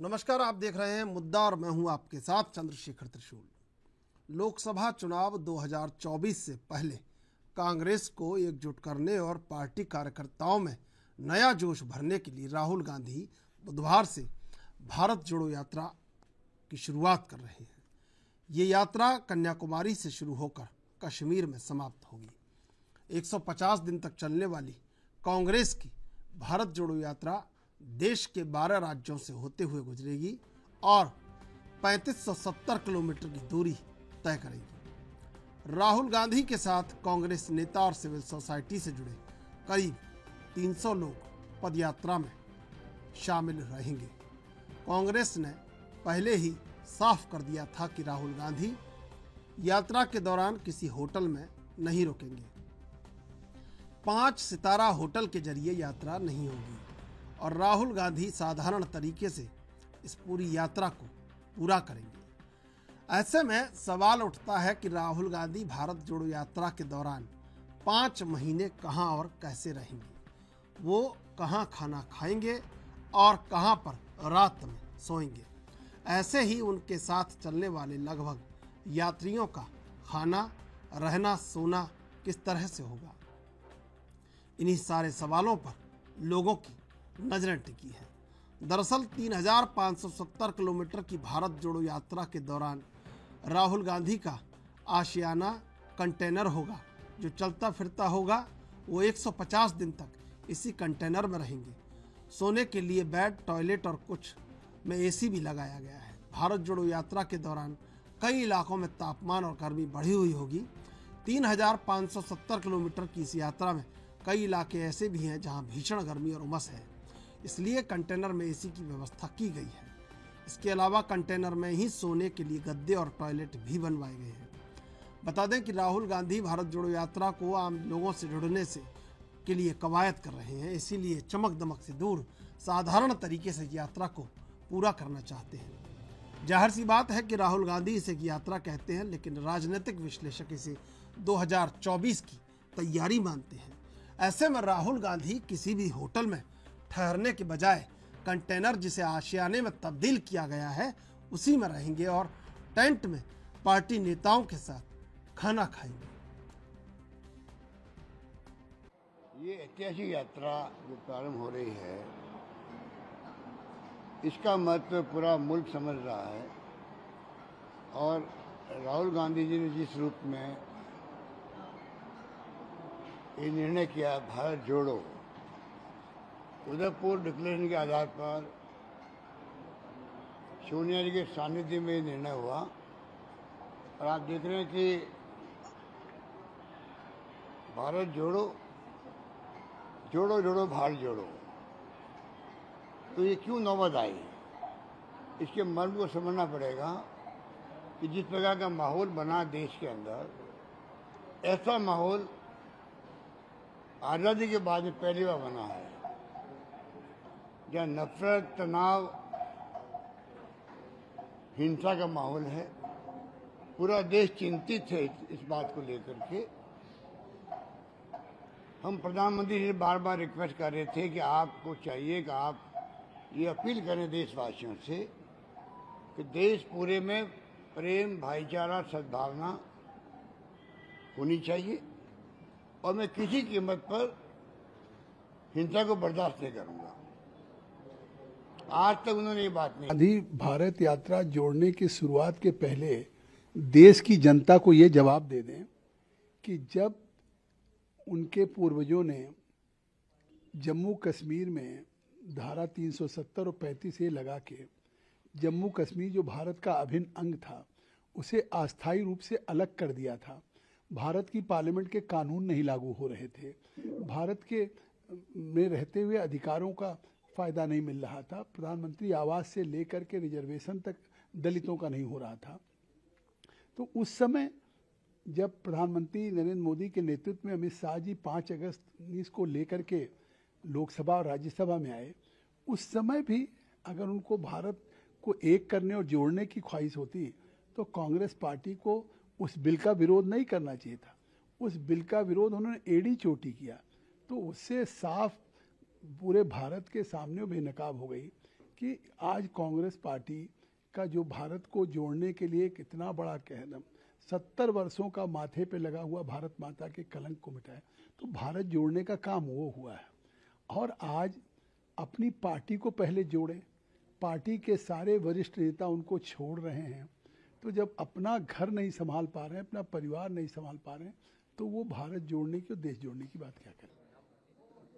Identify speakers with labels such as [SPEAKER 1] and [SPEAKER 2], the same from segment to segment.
[SPEAKER 1] नमस्कार, आप देख रहे हैं मुद्दा और मैं हूं आपके साथ चंद्रशेखर त्रिशूल। लोकसभा चुनाव 2024 से पहले कांग्रेस को एकजुट करने और पार्टी कार्यकर्ताओं में नया जोश भरने के लिए राहुल गांधी बुधवार से भारत जोड़ो यात्रा की शुरुआत कर रहे हैं। ये यात्रा कन्याकुमारी से शुरू होकर कश्मीर में समाप्त होगी। 150 दिन तक चलने वाली कांग्रेस की भारत जोड़ो यात्रा देश के 12 राज्यों से होते हुए गुजरेगी और 3570 किलोमीटर की दूरी तय करेगी। राहुल गांधी के साथ कांग्रेस नेता और सिविल सोसाइटी से जुड़े करीब 300 लोग पदयात्रा में शामिल रहेंगे। कांग्रेस ने पहले ही साफ कर दिया था कि राहुल गांधी यात्रा के दौरान किसी होटल में नहीं रुकेंगे। 5 सितारा होटल के जरिए यात्रा नहीं होगी और राहुल गांधी साधारण तरीके से इस पूरी यात्रा को पूरा करेंगे। ऐसे में सवाल उठता है कि राहुल गांधी भारत जोड़ो यात्रा के दौरान 5 महीने कहां और कैसे रहेंगे, वो कहां खाना खाएंगे और कहां पर रात में सोएंगे। ऐसे ही उनके साथ चलने वाले लगभग यात्रियों का खाना, रहना, सोना किस तरह से होगा। इन्हीं सारे सवालों पर लोगों की नजरें टिकी है। दरअसल 3570 किलोमीटर की भारत जोड़ो यात्रा के दौरान राहुल गांधी का आशियाना कंटेनर होगा जो चलता फिरता होगा। वो 150 दिन तक इसी कंटेनर में रहेंगे। सोने के लिए बेड, टॉयलेट और कुछ में एसी भी लगाया गया है। भारत जोड़ो यात्रा के दौरान कई इलाकों में तापमान और गर्मी बढ़ी हुई होगी। 3570 किलोमीटर की इस यात्रा में कई इलाके ऐसे भी हैं जहां भीषण गर्मी और उमस है, इसलिए कंटेनर में एसी की व्यवस्था की गई है। इसके अलावा कंटेनर में ही सोने के लिए गद्दे और टॉयलेट भी बनवाए गए हैं। बता दें कि राहुल गांधी भारत जोड़ो यात्रा को आम लोगों से जुड़ने से के लिए कवायद कर रहे हैं, इसीलिए चमक दमक से दूर साधारण तरीके से यात्रा को पूरा करना चाहते हैं। जाहिर सी बात है कि राहुल गांधी इसे यात्रा कहते हैं, लेकिन राजनीतिक विश्लेषक इसे 2024 की तैयारी मानते हैं। ऐसे में राहुल गांधी किसी भी होटल में ठहरने के बजाय कंटेनर जिसे आशियाने में तब्दील किया गया है उसी में रहेंगे और टेंट में पार्टी नेताओं के साथ खाना खाएंगे।
[SPEAKER 2] ये ऐतिहासिक यात्रा जो प्रारंभ हो रही है, इसका महत्व पूरा मुल्क समझ रहा है और राहुल गांधी जी ने जिस रूप में ये निर्णय किया भारत जोड़ो, उदयपुर डिक्लेरेशन के आधार पर सोनिया जी के सानिध्य में निर्णय हुआ और आप देख रहे हैं कि भारत जोड़ो, जोड़ो जोड़ो भारत जोड़ो। तो ये क्यों नौबत आई, इसके मर्म को समझना पड़ेगा कि जिस प्रकार का माहौल बना देश के अंदर, ऐसा माहौल आज़ादी के बाद में पहली बार बना है, जहाँ नफरत, तनाव, हिंसा का माहौल है। पूरा देश चिंतित है इस बात को लेकर के। हम प्रधानमंत्री जी से बार बार रिक्वेस्ट कर रहे थे कि आपको चाहिए कि आप ये अपील करें देशवासियों से कि देश पूरे में प्रेम, भाईचारा, सद्भावना होनी चाहिए और मैं किसी कीमत पर हिंसा को बर्दाश्त नहीं करूंगा। आज तक उन्होंने ये बात नहीं।
[SPEAKER 3] गांधी भारत यात्रा जोड़ने की शुरुआत के पहले देश की जनता को ये जवाब दे दें कि जब उनके पूर्वजों ने जम्मू कश्मीर में धारा 370 और 35 ए लगा के जम्मू कश्मीर जो भारत का अभिन्न अंग था उसे अस्थायी रूप से अलग कर दिया था। भारत की पार्लियामेंट के कानून नहीं लागू हो रहे थे, भारत के में रहते हुए अधिकारों का फ़ायदा नहीं मिल रहा था, प्रधानमंत्री आवास से लेकर के रिजर्वेशन तक दलितों का नहीं हो रहा था। तो उस समय जब प्रधानमंत्री नरेंद्र मोदी के नेतृत्व में अमित शाह जी 5 अगस्त 19 को लेकर के लोकसभा और राज्यसभा में आए, उस समय भी अगर उनको भारत को एक करने और जोड़ने की ख्वाहिश होती तो कांग्रेस पार्टी को उस बिल का विरोध नहीं करना चाहिए था। उस बिल का विरोध उन्होंने एड़ी चोटी किया, तो उससे साफ पूरे भारत के सामने बेनकाब हो गई कि आज कांग्रेस पार्टी का जो भारत को जोड़ने के लिए कितना बड़ा कदम, 70 वर्षों का माथे पे लगा हुआ भारत माता के कलंक को मिटाया, तो भारत जोड़ने का काम वो हुआ है। और आज अपनी पार्टी को पहले जोड़े, पार्टी के सारे वरिष्ठ नेता उनको छोड़ रहे हैं, तो जब अपना घर नहीं संभाल पा रहे हैं, अपना परिवार नहीं संभाल पा रहे हैं, तो वो भारत जोड़ने की और देश जोड़ने की बात क्या करें।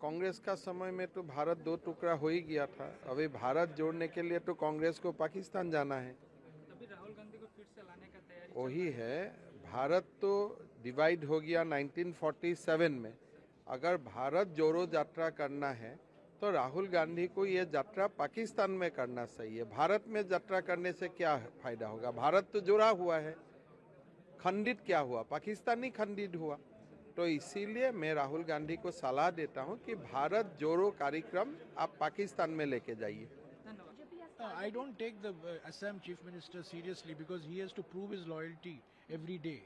[SPEAKER 4] कांग्रेस का समय में तो भारत दो टुकड़ा हो ही गया था। अभी भारत जोड़ने के लिए तो कांग्रेस को पाकिस्तान जाना है।
[SPEAKER 5] अभी राहुल गांधी को फिर से लाने का तैयारी
[SPEAKER 4] वही है, भारत तो डिवाइड हो गया 1947 में। अगर भारत जोड़ो यात्रा करना है तो राहुल गांधी को ये यात्रा पाकिस्तान में करना सही है। भारत में यात्रा करने से क्या फायदा होगा? भारत तो जुड़ा हुआ है, खंडित क्या हुआ? पाकिस्तान ही खंडित हुआ। तो इसीलिए मैं राहुल गांधी को सलाह देता हूं कि भारत जोड़ो कार्यक्रम आप पाकिस्तान में लेके जाइए।
[SPEAKER 6] I don't take the Assam Chief Minister seriously because he has to prove his loyalty every day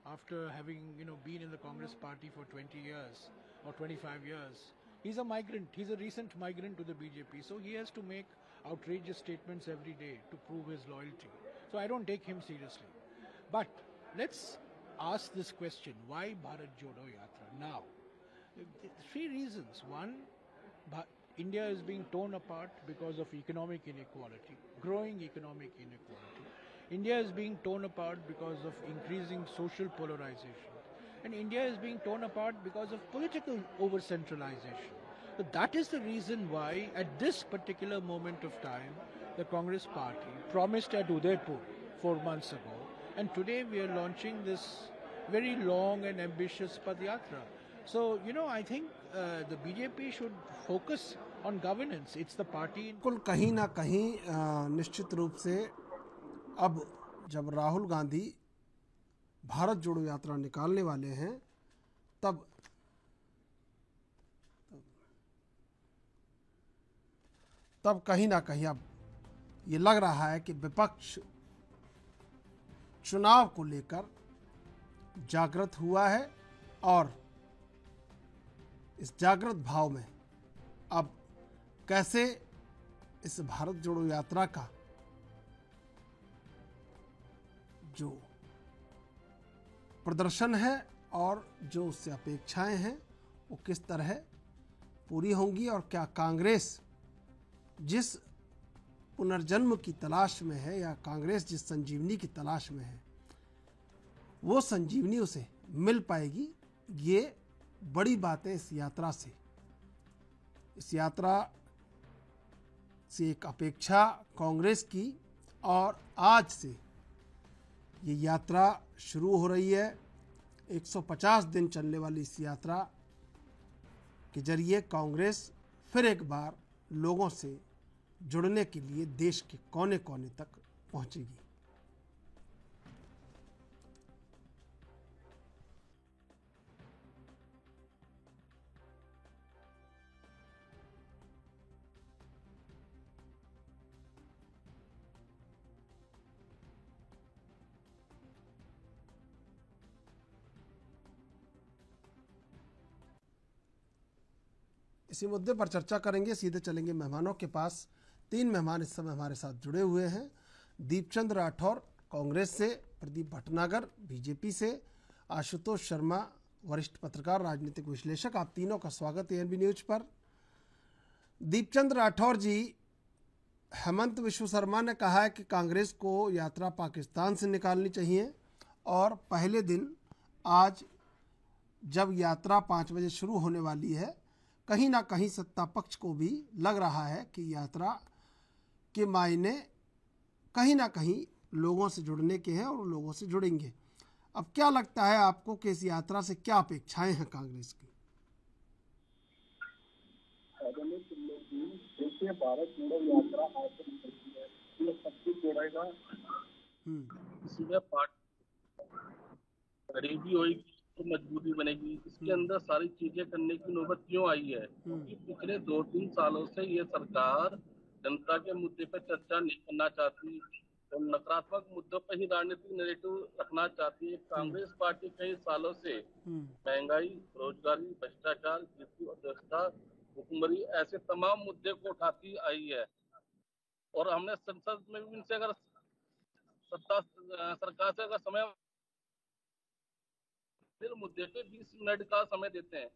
[SPEAKER 6] after having been in the Congress party for 20 years or 25 years. He's a migrant. He's a recent migrant to the BJP, so he has to make outrageous statements every day to prove his loyalty. So I don't take him seriously. But let's ask this question: why Bharat Jodo Yatra now? Three reasons. One, India is being torn apart because of economic inequality, growing economic inequality. India is being torn apart because of increasing social polarization. And India is being torn apart because of political over-centralization. So that is the reason why, at this particular moment of time, the Congress party promised at Udaipur 4 months ago, and today we are launching this very long and ambitious Padyatra. So, I think the BJP should focus on governance. It's the party.
[SPEAKER 1] बिल्कुल कहीं ना कहीं निश्चित रूप से अब जब राहुल गांधी भारत जोड़ो यात्रा निकालने वाले हैं तब कहीं ना कहीं अब ये लग रहा है कि विपक्ष चुनाव को लेकर जागृत हुआ है और इस जागृत भाव में अब कैसे इस भारत जोड़ो यात्रा का जो प्रदर्शन है और जो उससे अपेक्षाएं हैं वो किस तरह पूरी होंगी और क्या कांग्रेस जिस पुनर्जन्म की तलाश में है या कांग्रेस जिस संजीवनी की तलाश में है वो संजीवनी उसे मिल पाएगी। ये बड़ी बात है इस यात्रा से एक अपेक्षा कांग्रेस की और आज से ये यात्रा शुरू हो रही है। 150 दिन चलने वाली इस यात्रा के जरिए कांग्रेस फिर एक बार लोगों से जुड़ने के लिए देश के कोने कोने तक पहुंचेगी। इसी मुद्दे पर चर्चा करेंगे, सीधे चलेंगे मेहमानों के पास। 3 मेहमान इस समय हमारे साथ जुड़े हुए हैं। दीपचंद राठौर कांग्रेस से, प्रदीप भटनागर बीजेपी से, आशुतोष शर्मा वरिष्ठ पत्रकार राजनीतिक विश्लेषक। आप तीनों का स्वागत है एएनबी न्यूज पर। दीपचंद राठौर जी, हेमंत विश्व शर्मा ने कहा है कि कांग्रेस को यात्रा पाकिस्तान से निकालनी चाहिए और पहले दिन आज जब यात्रा 5 बजे शुरू होने वाली है, कहीं ना कहीं सत्ता पक्ष को भी लग रहा है कि यात्रा के मायने कहीं ना कहीं लोगों से जुड़ने के हैं और लोगों से जुड़ेंगे। अब क्या लगता है आपको कि इस यात्रा से क्या अपेक्षाएं हैं कांग्रेस की?
[SPEAKER 7] देखिए, भारत जोड़ो यात्रा आज से निकलती है, ये सब कुछ जोड़ेगा, इसमें गरीबी होगी तो मजबूरी बनेगी। इसके अंदर सारी चीजें करने की नौबत क्यों आई है? क्योंकि पिछले 2-3 सालों से ये सरकार जनता के मुद्दे पर चर्चा नहीं करना चाहती और नकारात्मक मुद्दों पर ही राजनीतिक नैरेटिव रखना चाहती है। कांग्रेस पार्टी कई सालों से महंगाई, रोजगारी, भ्रष्टाचार, कृषि अर्थव्यवस्था, भुखमरी ऐसे तमाम मुद्दे को उठाती आई है। और हमने संसद में भी इनसे अगर सरकार से अगर समय मुद्दे पे 20 मिनट का समय देते हैं,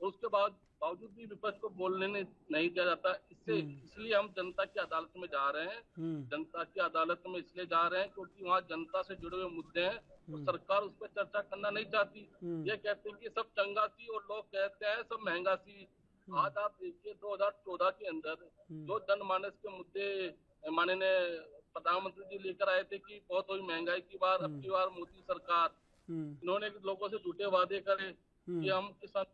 [SPEAKER 7] और उसके बावजूद भी विपक्ष को बोलने नहीं दिया जाता। इसलिए हम जनता की अदालत में जा रहे हैं। जनता की अदालत में इसलिए जा रहे हैं क्योंकि वहाँ जनता से जुड़े हुए मुद्दे हैं, तो सरकार उस पर चर्चा करना नहीं चाहती। ये कहते हैं कि सब चंगा सी, और लोग कहते हैं सब महंगा सी। आज आप देखिए 2014 के अंदर जो जनमानस के मुद्दे माननीय प्रधानमंत्री जी लेकर आए थे कि बहुत हुई महंगाई की बार, अब की बार मोदी सरकार, इन्होंने लोगों से झूठे वादे करे कि हम किसान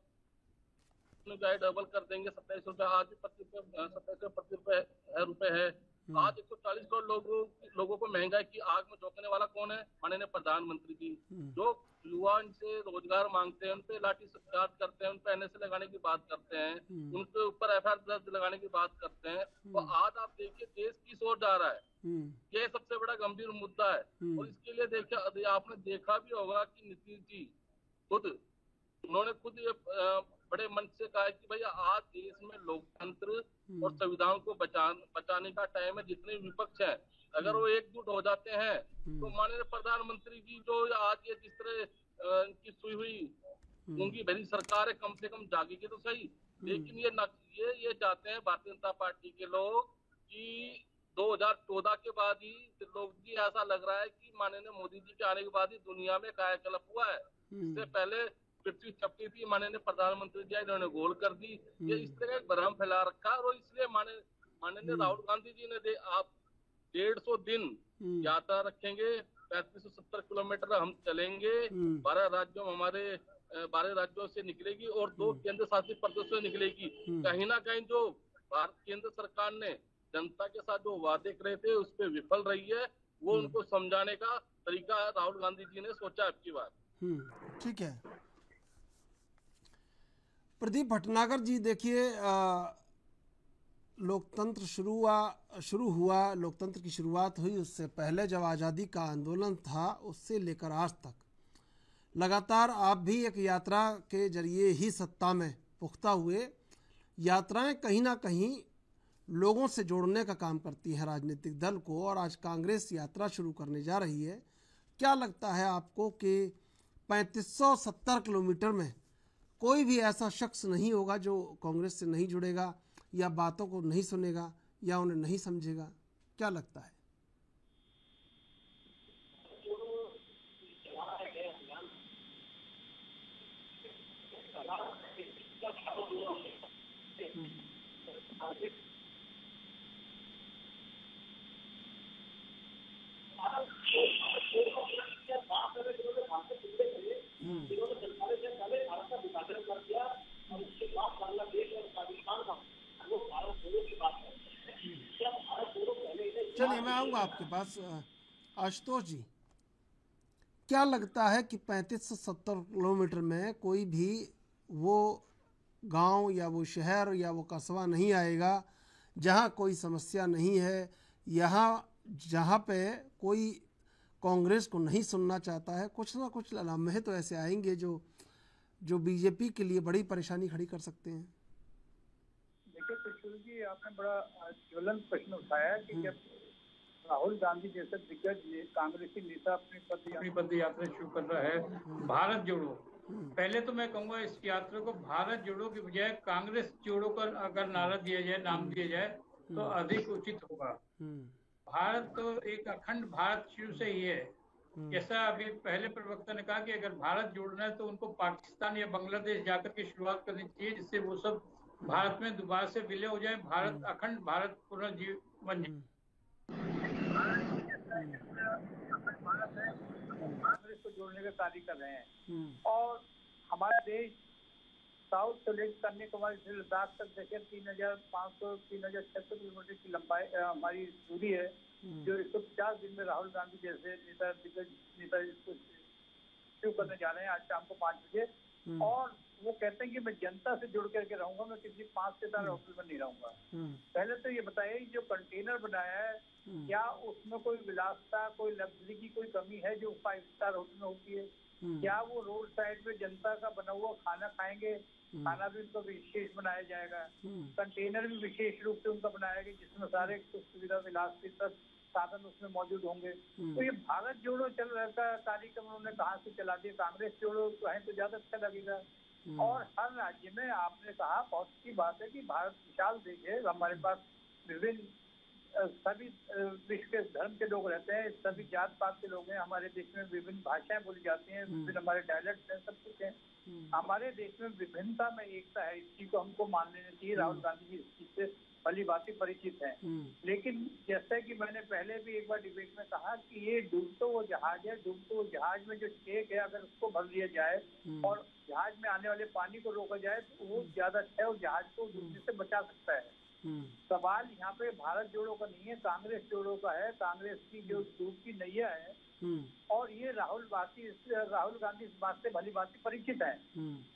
[SPEAKER 7] गाय डबल कर देंगे, 27 रुपए, आज भी 27 रुपए है। आज 140 करोड़ लोगों को महंगाई की आग में झोंकने वाला कौन है? माननीय प्रधानमंत्री जी। जो युवा इनसे रोजगार मांगते हैं, उनपे लाठी चार्ज करते हैं, उनपे एनएसए लगाने की बात करते हैं, उनके ऊपर एफआईआर दर्ज लगाने की बात करते हैं। तो आज आप देखिए देश किस ओर जा रहा है, ये सबसे बड़ा गंभीर मुद्दा है। और इसके लिए देखिए, आपने देखा भी होगा कि नीतीश जी उन्होंने खुद ये बड़े मन से कहा है कि भैया आज देश में लोकतंत्र और संविधान को बचाने का टाइम है। जितने विपक्ष हैं, अगर वो एकजुट हो जाते हैं तो माननीय प्रधानमंत्री जी जो आज ये जिस तरह की सुई हुई उनकी भरी सरकार है, कम से कम जागेगी तो सही। लेकिन ये चाहते हैं भारतीय जनता पार्टी के लोग कि 2014 के बाद ही लोग जी ऐसा लग रहा है कि माननीय मोदी जी के आने के बाद ही दुनिया में कायाकल्प हुआ है। इससे पहले पृथ्वी चपटी थी, माननीय प्रधानमंत्री जी इन्होंने गोल कर दी। ये इस तरह एक भ्रम फैला रखा, और इसलिए माननीय राहुल गांधी जी ने आप 150 दिन यात्रा रखेंगे, 3570 किलोमीटर हम चलेंगे, 12 राज्यों में हमारे 12 राज्यों से निकलेगी और 2 केंद्र शासित प्रदेशों से निकलेगी। कहीं ना कहीं जो भारत केंद्र सरकार ने जनता के साथ जो वादे करे थे उस पर विफल रही है। वो उनको समझाने का तरीका राहुल गांधी जी ने सोचा अब की बार।
[SPEAKER 1] ठीक है प्रदीप भटनागर जी, देखिए लोकतंत्र शुरू हुआ, लोकतंत्र की शुरुआत हुई, उससे पहले जब आज़ादी का आंदोलन था उससे लेकर आज तक लगातार आप भी एक यात्रा के जरिए ही सत्ता में पुख्ता हुए। यात्राएं कहीं ना कहीं लोगों से जोड़ने का काम करती हैं राजनीतिक दल को, और आज कांग्रेस यात्रा शुरू करने जा रही है। क्या लगता है आपको कि 3570 किलोमीटर में कोई भी ऐसा शख्स नहीं होगा जो कांग्रेस से नहीं जुड़ेगा या बातों को नहीं सुनेगा या उन्हें नहीं समझेगा? क्या लगता है? चलिए मैं आऊँगा आपके पास। आशुतोष जी, क्या लगता है कि 3570 किलोमीटर में कोई भी वो गांव या वो शहर या वो कस्बा नहीं आएगा जहां कोई समस्या नहीं है, जहां पे कोई कांग्रेस को नहीं सुनना चाहता है? कुछ ना कुछ लम्हे तो ऐसे आएंगे जो बीजेपी के लिए बड़ी परेशानी खड़ी कर सकते हैं।
[SPEAKER 8] देखिए त्रिशूल जी, आपने बड़ा ज्वलंत प्रश्न उठाया कि जब राहुल गांधी जैसे दिग्गज कांग्रेसी नेता अपनी पद यात्रा शुरू कर रहा है, भारत जोड़ो, पहले तो मैं कहूंगा इस यात्रा को भारत जोड़ो की बजाय कांग्रेस जोड़ो कर अगर नारा दिया जाए, नाम दिया जाए तो अधिक उचित होगा। भारत तो एक अखंड भारत शुरू से ही है। जैसा अभी पहले प्रवक्ता ने कहा कि अगर भारत जोड़ना है तो उनको पाकिस्तान या बांग्लादेश जाकर के शुरुआत करनी चाहिए, जिससे वो सब भारत में दोबारा से विलय हो जाए, भारत अखंड भारत पुनर्जीवन। कांग्रेस को जोड़ने का कार्य कर रहे हैं, और हमारा देश साउथ से लेकर कन्याकुमारी से लद्दाख तक देखिए 3500-3600 किलोमीटर की लंबाई हमारी दूरी है, जो 150 दिन में राहुल गांधी जैसे नेता इसको शुरू करने जा रहे हैं आज शाम को 5 बजे। और वो कहते हैं कि मैं जनता से जुड़ करके रहूंगा, मैं किसी 5 सितारा होटल में नहीं रहूंगा। पहले तो ये बताइए, जो कंटेनर बनाया है, क्या उसमें कोई विलासता, कोई लग्जरी की कोई कमी है जो 5 स्टार होटल में होती है? क्या वो रोड साइड में जनता का बना हुआ खाना खाएंगे? खाना भी उनका विशेष बनाया जाएगा, कंटेनर भी विशेष रूप से उनका बनाया गया जिसमें सारे सुविधा विलास साधन उसमें मौजूद होंगे। तो ये भारत जोड़ो चल रहा था कार्यक्रम, उन्होंने कहाँ से चला दिया, कांग्रेस जोड़ो कहें तो ज्यादा अच्छा लगेगा। और हर राज्य में आपने कहा, बहुत अच्छी बात है कि भारत विशाल देश है, हमारे पास विभिन्न सभी विश्व के धर्म के लोग रहते हैं, सभी जात पात के लोग हैं, हमारे देश में विभिन्न भाषाएं बोली जाती हैं, विभिन्न हमारे डायलेक्ट हैं, सब कुछ है। हमारे देश में विभिन्नता में एकता है, इस चीज को हमको मान लेना चाहिए। राहुल गांधी जी इस चीज से भली बात परिचित है। लेकिन जैसे कि मैंने पहले भी एक बार डिबेट में कहा कि ये डूबतो वो जहाज है, डूबतो वो जहाज में जो छेक है अगर उसको भर लिया जाए और जहाज में आने वाले पानी को रोका जाए तो वो ज्यादा अच्छा है, और जहाज को डूबने से बचा सकता है। सवाल यहाँ पे भारत जोड़ो का नहीं है, कांग्रेस जोड़ो का है। कांग्रेस की जो डूबती नैया है, और ये राहुल गांधी इस बात से भली बात परिचित है।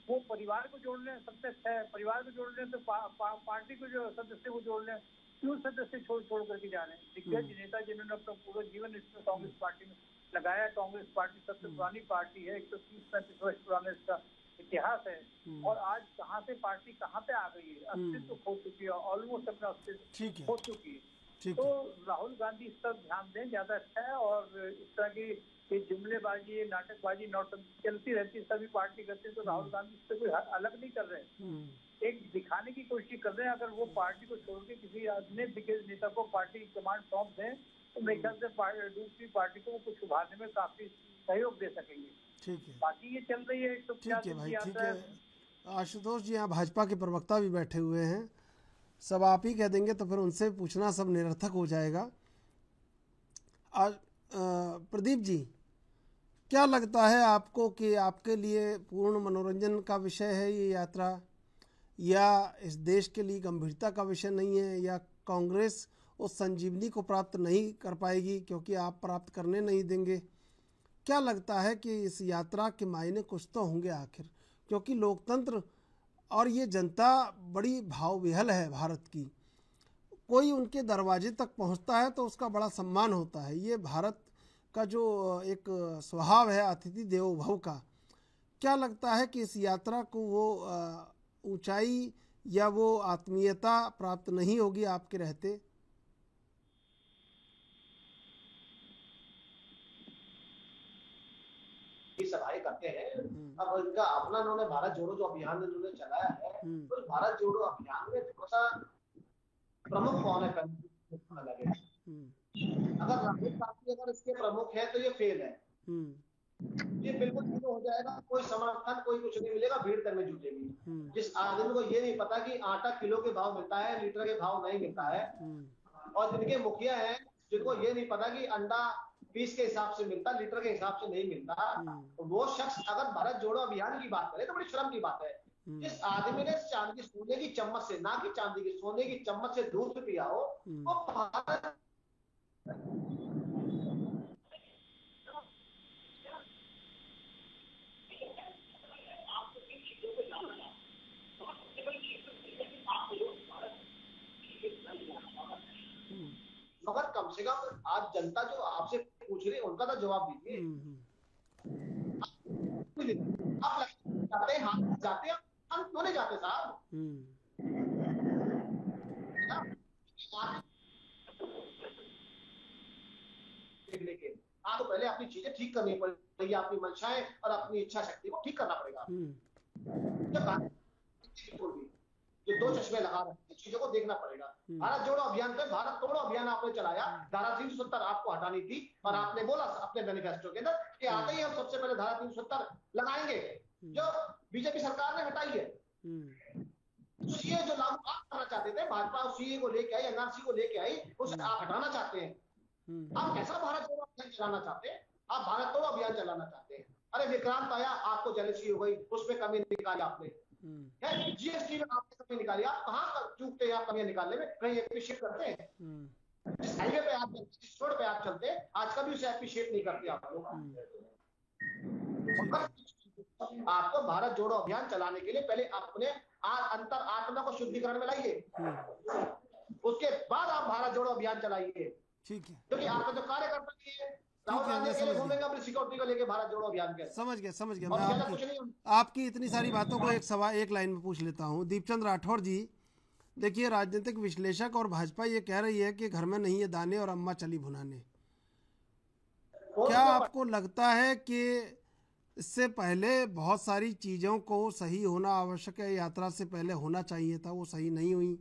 [SPEAKER 8] वो परिवार को जोड़ने सबसे अच्छा है, परिवार को जोड़ने से पार्टी को जो सदस्य को जोड़ने, क्यों सदस्य छोड़ करके जा रहे हैं? दिग्गज नेता जिन्होंने अपना पूरा जीवन इसमें कांग्रेस पार्टी में लगाया, कांग्रेस पार्टी सबसे पुरानी पार्टी है, 130-135 वर्ष पुराना इसका इतिहास है, और आज कहाँ से पार्टी कहाँ पे आ गई है, अस्तित्व खो चुकी है, ऑलमोस्ट अपना अस्तित्व खो चुकी है। तो राहुल गांधी इस पर ध्यान दें, ज्यादा अच्छा है। और इस तरह की जुमलेबाजी, नाटकबाजी, नौटंकी चलती रहती है, सभी पार्टी करते हैं, तो राहुल गांधी इससे कोई अलग नहीं कर रहे हैं, एक दिखाने की कोशिश कर रहे हैं। अगर वो पार्टी को छोड़ के किसी अन्य दिग्गज नेता को पार्टी कमांड सौंप दें तो मेरे ख्याल से दूसरी पार्टी को कुछ उभारने में काफी सहयोग दे सकेंगे।
[SPEAKER 1] ठीक है,
[SPEAKER 8] बाकी ये चल रही है। तो
[SPEAKER 1] ठीक है भाई, ठीक है। आशुतोष जी यहाँ भाजपा के प्रवक्ता भी बैठे हुए हैं, सब आप ही कह देंगे तो फिर उनसे पूछना सब निरर्थक हो जाएगा। आज प्रदीप जी, क्या लगता है आपको कि आपके लिए पूर्ण मनोरंजन का विषय है ये यात्रा, या इस देश के लिए गंभीरता का विषय नहीं है, या कांग्रेस उस संजीवनी को प्राप्त नहीं कर पाएगी क्योंकि आप प्राप्त करने नहीं देंगे? क्या लगता है कि इस यात्रा के मायने कुछ तो होंगे आखिर, क्योंकि लोकतंत्र और ये जनता बड़ी भावविहल है भारत की, कोई उनके दरवाजे तक पहुंचता है तो उसका बड़ा सम्मान होता है। ये भारत का जो एक स्वभाव है अतिथि देवो भव का, क्या लगता है कि इस यात्रा को वो ऊंचाई या वो आत्मीयता प्राप्त नहीं होगी आपके रहते?
[SPEAKER 9] सभाएं करते हैं, अब इनका अपना उन्होंने भारत जोड़ो जो अभियान उन्होंने चलाया है, तो भारत जोड़ो अभियान में थोड़ा सा प्रमुख कौन है लगे? अगर राहुल गांधी अगर इसके प्रमुख है तो ये फेल है, ये बिल्कुल जीरो हो जाएगा, कोई समर्थन कोई कुछ नहीं मिलेगा, भीड़ करने जुटेगी। जिस आदमी को ये नहीं पता कि आटा किलो के भाव मिलता है, लीटर के भाव नहीं मिलता है, और जिनके मुखिया हैं जिनको ये नहीं पता कि अंडा पीस के हिसाब से मिलता, लीटर के हिसाब से नहीं मिलता, वो शख्स अगर भारत जोड़ो अभियान की बात करे तो बड़ी शर्म की बात है। जिस आदमी ने चांदी सोने की चम्मच से, ना कि चांदी की, सोने की चम्मच से दूध पिया हो, वो भारत मगर कम से कम आज जनता जो आपसे पूछ रही है उनका तो जवाब दीजिए। आप जाते हैं, हाथ जाते हैं, हम क्यों नहीं जाते साहब? लेके आपको पहले अपनी चीजें ठीक करनी पड़ेगी, अपनी मंशाएं और अपनी इच्छा शक्ति को ठीक करना पड़ेगा। जो दो चश्मे लगा रहे हैं, चीजों को देखना पड़ेगा। भारत जोड़ो अभियान पे भारत तोड़ो अभियान आपने चलाया, धारा 370 आपको हटानी थी, और आपने बोला अपने मैनिफेस्टो के अंदर कि आते ही हम सबसे पहले धारा 370 लगाएंगे, जो बीजेपी सरकार ने हटाई है। सीए जो लागू आप करना चाहते थे, भाजपा सीए को लेके आई, एनआरसी को लेके आई, उसे आप हटाना चाहते हैं। आप कैसा भारत जोड़ो अभियान चलाना चाहते हैं? आप भारत तोड़ो अभियान चलाना चाहते हैं। अरे विक्रांत आया, आपको जेलसी हो गई, उसमें कमी निकाली आपने, जीएसटी में आपने कमी निकाली, आप कहाँ चूकते हैं? आप कमियां निकालने में कहीं एप्रिशिएट करते हैं? जिस हाईवे पे आप चलते, जिस रोड पे आप चलते हैं, आज कभी उसे एप्रिशिएट नहीं करते आप लोग। आपको भारत जोड़ो अभियान चलाने के लिए पहले अपने अंतर आत्मा को शुद्धिकरण में लाइए, उसके बाद आप भारत जोड़ो अभियान चलाइए।
[SPEAKER 1] ठीक है,
[SPEAKER 9] क्योंकि आपका जो कार्यकर्ता भी है राहुल गांधी अकेले घूमेंगे अपनी सिक्योरिटी को लेके भारत जोड़ो अभियान के।
[SPEAKER 1] समझ गया।
[SPEAKER 9] और
[SPEAKER 1] मैं
[SPEAKER 9] ज्यादा कुछ नहीं।
[SPEAKER 1] आपकी इतनी सारी बातों को एक लाइन में पूछ लेता हूँ। दीपचंद राठौर जी, देखिए, राजनीतिक विश्लेषक और भाजपा ये कह रही है कि घर में नहीं है दाने और अम्मा चली भुनाने। क्या आपको लगता है कि इससे पहले बहुत सारी चीजों को सही होना आवश्यक है, यात्रा से पहले होना चाहिए था, वो सही नहीं हुई?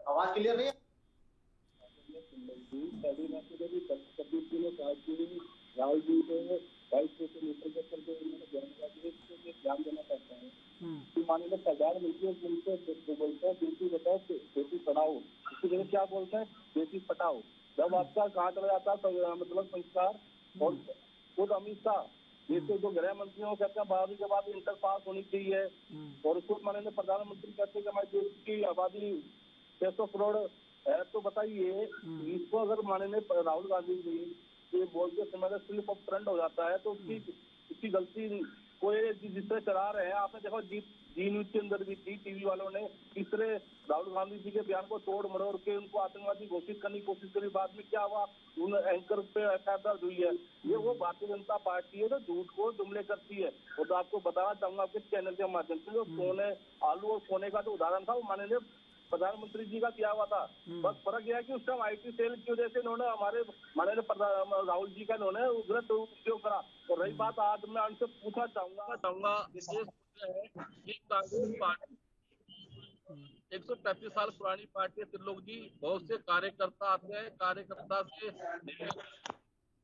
[SPEAKER 9] आवाज क्लियर नहीं है। राहुल जी को बाइक से ध्यान देना चाहता है। माननीय प्रधानमंत्री बोलते हैं बेटी बताओ बेटी पढ़ाओ, इसकी जगह क्या बोलते हैं बेटी पटाओ। जब आपका कहा चला जाता है मतलब संस्कार, और खुद अमित शाह देश के जो गृह मंत्री हो कहते हैं 12वीं के बाद इंटर पास होनी चाहिए, और खुद माननीय प्रधानमंत्री कहते हैं कि हमारे देश की आबादी 600 करोड़ है। तो बताइए इसको अगर माननीय राहुल गांधी जी ये बोलते समय स्लिप ऑफ ट्रेंड हो जाता है तो उसकी गलती कोई जिस तरह चला रहे हैं। आपने देखो जी न्यूज के अंदर भी टीवी वालों ने किस तरह राहुल गांधी जी के बयान को तोड़ मरोड़ के उनको आतंकवादी घोषित करने की कोशिश करी। बाद में क्या हुआ, उन एंकर पे एफआईआर दर्ज हुई है। ये वो भारतीय जनता पार्टी है जो झूठ को जुमले करती है। और तो आपको बताना चाहूंगा आपके चैनल के माध्यम से, जो सोने आलू और सोने का जो उदाहरण था वो माननीय प्रधानमंत्री जी का किया हुआ था। बस फर्क यह है कि उस टाइम आईटी सेल की वजह से इन्होंने हमारे माननीय राहुल जी का इन्होंने गलत उपयोग करा। और रही बात, आज मैं उनसे पूछना चाहूंगा कि कांग्रेस पार्टी 135 साल पुरानी पार्टी है त्रिलोक जी, बहुत से कार्यकर्ता आते हैं, कार्यकर्ता से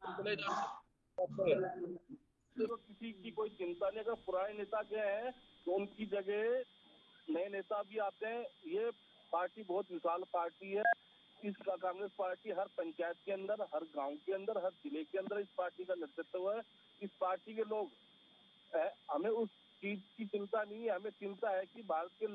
[SPEAKER 9] चले जाते हैं, तो किसी की कोई चिंता नहीं। अगर पुराने नेता गए हैं तो उनकी जगह नए नेता भी आते हैं। ये पार्टी बहुत विशाल पार्टी है। इस कांग्रेस पार्टी हर पंचायत के अंदर, हर गांव के अंदर, हर जिले के अंदर इस पार्टी का नेतृत्व है। इस पार्टी के लोग हमें उस चीज की चिंता नहीं है। हमें चिंता है कि भारत के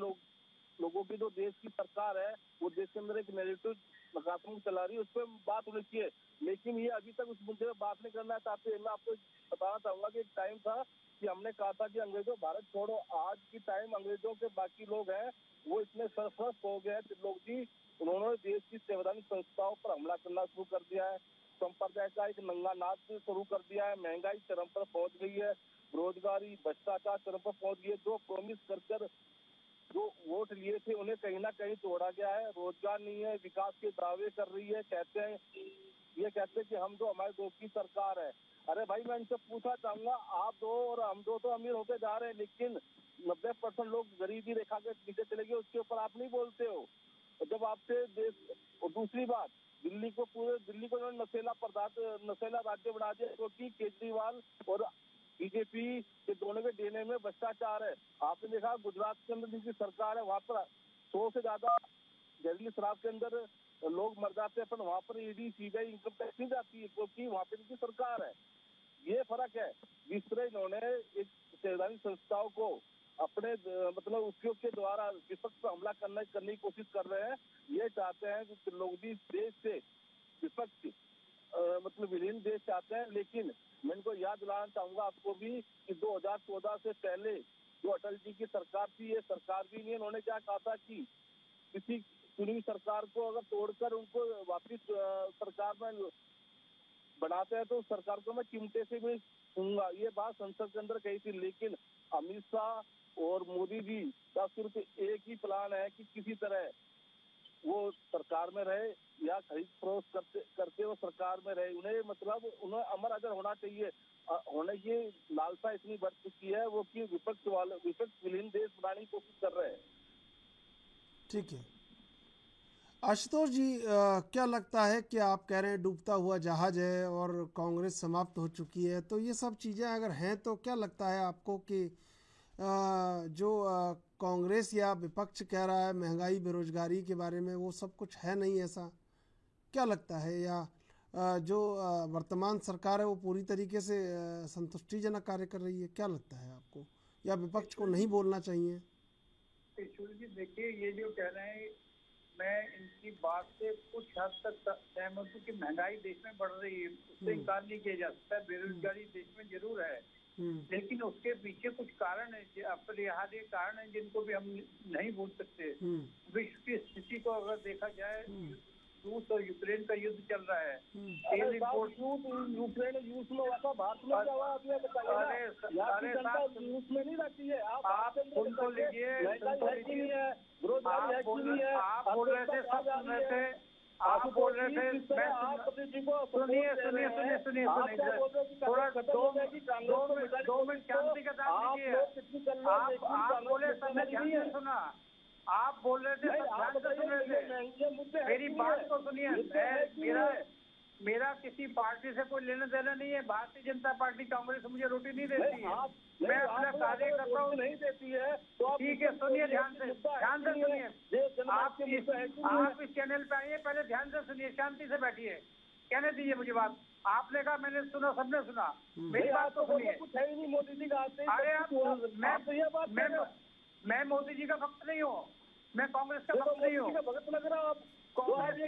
[SPEAKER 9] लोगों की जो देश की सरकार है वो देश के अंदर एक नैरेटिव नकारात्मक चला रही है, उस पर बात होनी चाहिए। लेकिन ये अभी तक उस मुद्दे पर बात नहीं करना चाहते। मैं आपको बताना चाहूंगा कि एक टाइम था कि हमने कहा था कि अंग्रेजों भारत छोड़ो। आज की टाइम अंग्रेजों के बाकी लोग हैं वो इतने सरफरस्त हो गए हैं लोग जी, उन्होंने देश की संवैधानिक संस्थाओं पर हमला करना शुरू कर दिया है। संप्रदाय का एक नंगा नाच शुरू कर दिया है। महंगाई चरम पर पहुंच गई है, बेरोजगारी भ्रष्टाचार चरम पर पहुंच गई है। जो प्रॉमिस कर जो वोट लिए थे उन्हें कहीं ना कहीं तोड़ा गया है। रोजगार नहीं है, विकास के दावे कर रही है। कहते हैं कि हम दो हमारे दोस्त की सरकार है। अरे भाई, मैं इनसे पूछना चाहूंगा, आप दो और हम दो तो अमीर होते जा रहे हैं, लेकिन 90% लोग गरीबी रेखा के नीचे चले गए, उसके ऊपर आप नहीं बोलते हो। जब आपसे देश, और दूसरी बात, दिल्ली को उन्होंने नशेला राज्य बना दिया, क्योंकि केजरीवाल और बीजेपी के दोनों के डीएनए में भ्रष्टाचार है। आपने देखा गुजरात के अंदर जिनकी सरकार है वहां पर 100 से ज्यादा जहरीली शराब के अंदर लोग मर जाते हैं, पर वहां पर ईडी सीबीआई इनकम टैक्स नहीं जाती है, क्योंकि वहां पर इनकी सरकार है। ये फर्क है। जिस तरह इन्होंने एक संवैधानिक संस्थाओं को अपने मतलब उपयोग के द्वारा विपक्ष पर हमला करने की कोशिश कर रहे हैं। ये चाहते हैं कि लोग भी देश से विपक्ष मतलब विलीन देश चाहते हैं। लेकिन मैं इनको याद दिलाना चाहूंगा आपको भी कि 2014 से पहले जो अटल जी की सरकार थी, ये सरकार भी नहीं। उन्होंने क्या कहा था कि किसी चुनी हुई सरकार को अगर तोड़कर उनको वापिस सरकार में बनाते हैं तो सरकार को मैं चिमटे से भी छूंगा, ये बात संसद के अंदर कही थी। लेकिन अमित शाह और मोदी जी का सिर्फ एक ही प्लान है कि किसी तरह वो सरकार में रहे या खरीद फरोख्त करके वो सरकार में रहे। उन्हें अमर अजर होना चाहिए। होने की लालसा इतनी बढ़ चुकी है वो कि विपक्ष विलीन देश बनाने की कोशिश कर रहे हैं।
[SPEAKER 1] ठीक है आशुतोष जी, क्या लगता है कि आप कह रहे हैं डूबता हुआ जहाज है और कांग्रेस समाप्त हो चुकी है, तो ये सब चीज़ें अगर हैं तो क्या लगता है आपको कि जो कांग्रेस या विपक्ष कह रहा है महंगाई बेरोजगारी के बारे में, वो सब कुछ है नहीं ऐसा? क्या लगता है? या जो वर्तमान सरकार है वो पूरी तरीके से संतुष्टिजनक कार्य कर रही है? क्या लगता है आपको, या विपक्ष को नहीं बोलना चाहिए?
[SPEAKER 8] जी देखिए, ये जो कह रहे हैं मैं इनकी बात से कुछ हद तक सहमत हूँ कि महंगाई देश में बढ़ रही है, उससे इनकार नहीं किया जा सकता। बेरोजगारी देश में जरूर है, लेकिन उसके पीछे कुछ कारण है, अपरिहार्य कारण है जिनको भी हम नहीं भूल सकते। विश्व की स्थिति को अगर देखा जाए, रूस और यूक्रेन का युद्ध चल रहा है, तेल इम्पोर्ट यूक्रेन रूस में हुआ था, भारत में क्या हुआ? अरे रूस में नहीं रहती है। आप उनको लीजिए, आप बोल रहे थे, सब सुन रहे थे, आप बोल रहे थे। सुनिए थोड़ा 2 मिनट शांति का दाम दीजिए। आप बोले सबने ध्यान से सुना, आप बोल रहे थे, ध्यान से सुन रहे थे। मेरी बात को सुनिए। मेरा किसी पार्टी से कोई लेना देना नहीं है। भारतीय जनता पार्टी कांग्रेस मुझे रोटी नहीं देती है, मैं अपना कार्य करता हूँ, नहीं देती है। ठीक है, सुनिए ध्यान से सुनिए। आप इस चैनल पे आइए, पहले ध्यान से सुनिए, शांति से बैठिए, कहने दीजिए मुझे बात। आपने कहा, मैंने सुना, सबने सुना, मेरी बात तो सुनिए। कुछ है ही नहीं मोदी जी का। अरे मैं मोदी जी का भक्त नहीं हूँ, मैं कांग्रेस का भक्त नहीं हूँ। भक्त लग रहा आप अभी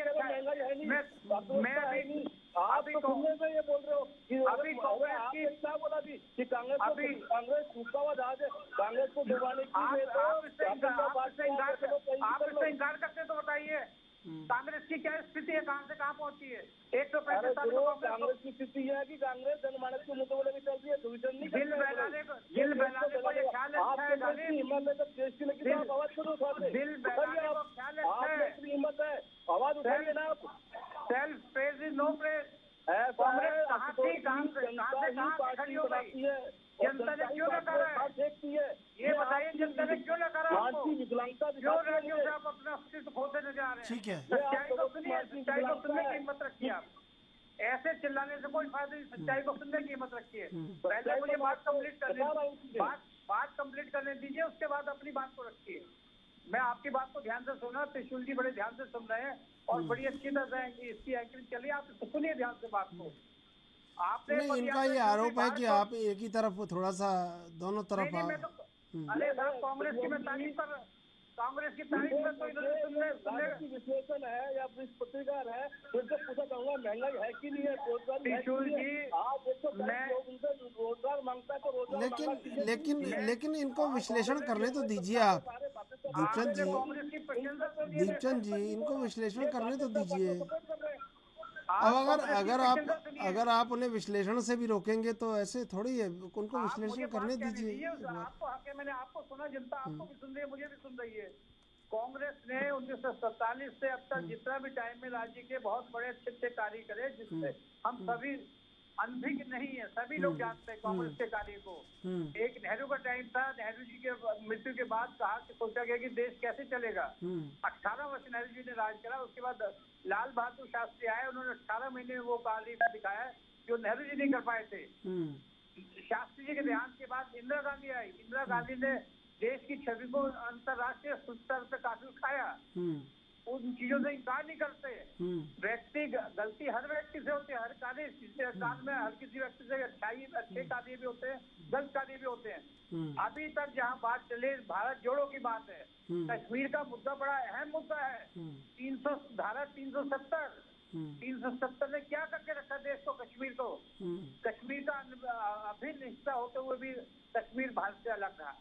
[SPEAKER 8] कांग्रेस में ये बोल रहे हो कि अभी कांग्रेस की क्या बोला कि कांग्रेस टूटा हुआ जहाज है, कांग्रेस को डुबाने की। आप इससे इंकार करते तो बताइए, कांग्रेस की क्या स्थिति है, कहां से कहां पहुंची है? 135 साल कांग्रेस की स्थिति है कि कांग्रेस जनमानस के मुद्दों को लेकर चल रही है। दिल बहलाने को ये ख्याल अच्छा है, हिम्मत है तो देश की, लेकिन आप आवाज क्यों उठाते? दिल बहलाने को ख्याल अच्छा है, हिम्मत है, आवाज उठाइए ना आप। Self praise is no praise. Congress कहाँ थी, कहाँ से खड़ी हो गई? जनता ने क्यों लगा रहा है? ये बताइए, जनता ने क्यों लगा रहा है? क्यों राज्यों से आप अपना अस्तित्व खोते नजर आ रहे हैं?
[SPEAKER 1] ठीक है,
[SPEAKER 8] सच्चाई को सुनिए, सच्चाई को सुनने की हिम्मत रखिए। आप ऐसे चिल्लाने से कोई फायदा नहीं, सच्चाई को सुनने की हिम्मत रखिए। पहले मुझे बात कंप्लीट करने दीजिए, उसके बाद अपनी बात को रखिए। मैं आपकी बात को ध्यान से सुना, त्रिशूल जी बड़े ध्यान से सुन रहे हैं और बड़ी अच्छी तरह से इसकी एंकरिंग चलिए। आप सुनिए ध्यान से बात को। आपने
[SPEAKER 1] इनका ये आरोप है कि आप एक ही तरफ, थोड़ा सा दोनों तरफ।
[SPEAKER 8] अरे साहब, कांग्रेस की मैं तारीफ कर, कांग्रेस की तारीफ में तो इन्होंने विश्लेषण है या पत्रकार है, उनसे पूछा जाऊंगा महंगाई है कि नहीं है, रोजगार मांगता है तो रोजगार।
[SPEAKER 1] लेकिन इनको विश्लेषण करने तो दीजिए आप, दीपचंद जी, इनको विश्लेषण करने तो दीजिए। अब अगर आप उन्हें विश्लेषण से भी रोकेंगे तो ऐसे थोड़ी है, उनको विश्लेषण करने दीजिए।
[SPEAKER 8] आपको मैंने आपको सुना, जनता आपको भी सुन रही है, मुझे भी सुन रही है। कांग्रेस ने 1947 से अब तक जितना भी टाइम में राज्य के बहुत बड़े अच्छे कार्य करे, जिससे हम सभी अनभिज्ञ नहीं है, सभी लोग जानते हैं कांग्रेस के कार्य को। एक नेहरू का टाइम था, नेहरू जी के मृत्यु के बाद कहा कि सोचा गया कि देश कैसे चलेगा। 18 वर्ष नेहरू जी ने राज करा, उसके बाद लाल बहादुर शास्त्री आए, उन्होंने 18 महीने वो कार्य दिखाया जो नेहरू जी नहीं कर पाए थे। शास्त्री जी के देहांत के बाद इंदिरा गांधी आई, इंदिरा गांधी ने देश की छवि को अंतर्राष्ट्रीय स्तर पर काफी उठाया। उन चीजों से इंकार नहीं करते। व्यक्ति गलती हर व्यक्ति से होती है, हर कार्य काल में हर किसी व्यक्ति से अच्छे कार्य भी होते हैं, गलत कार्य भी होते हैं। अभी तक जहाँ बात चले भारत जोड़ो की बात है, कश्मीर का मुद्दा बड़ा अहम मुद्दा है। 370 ने क्या करके रखा देश को, कश्मीर को? कश्मीर का अभिन्न हिस्सा होते हुए भी कश्मीर भारत से अलग रहा।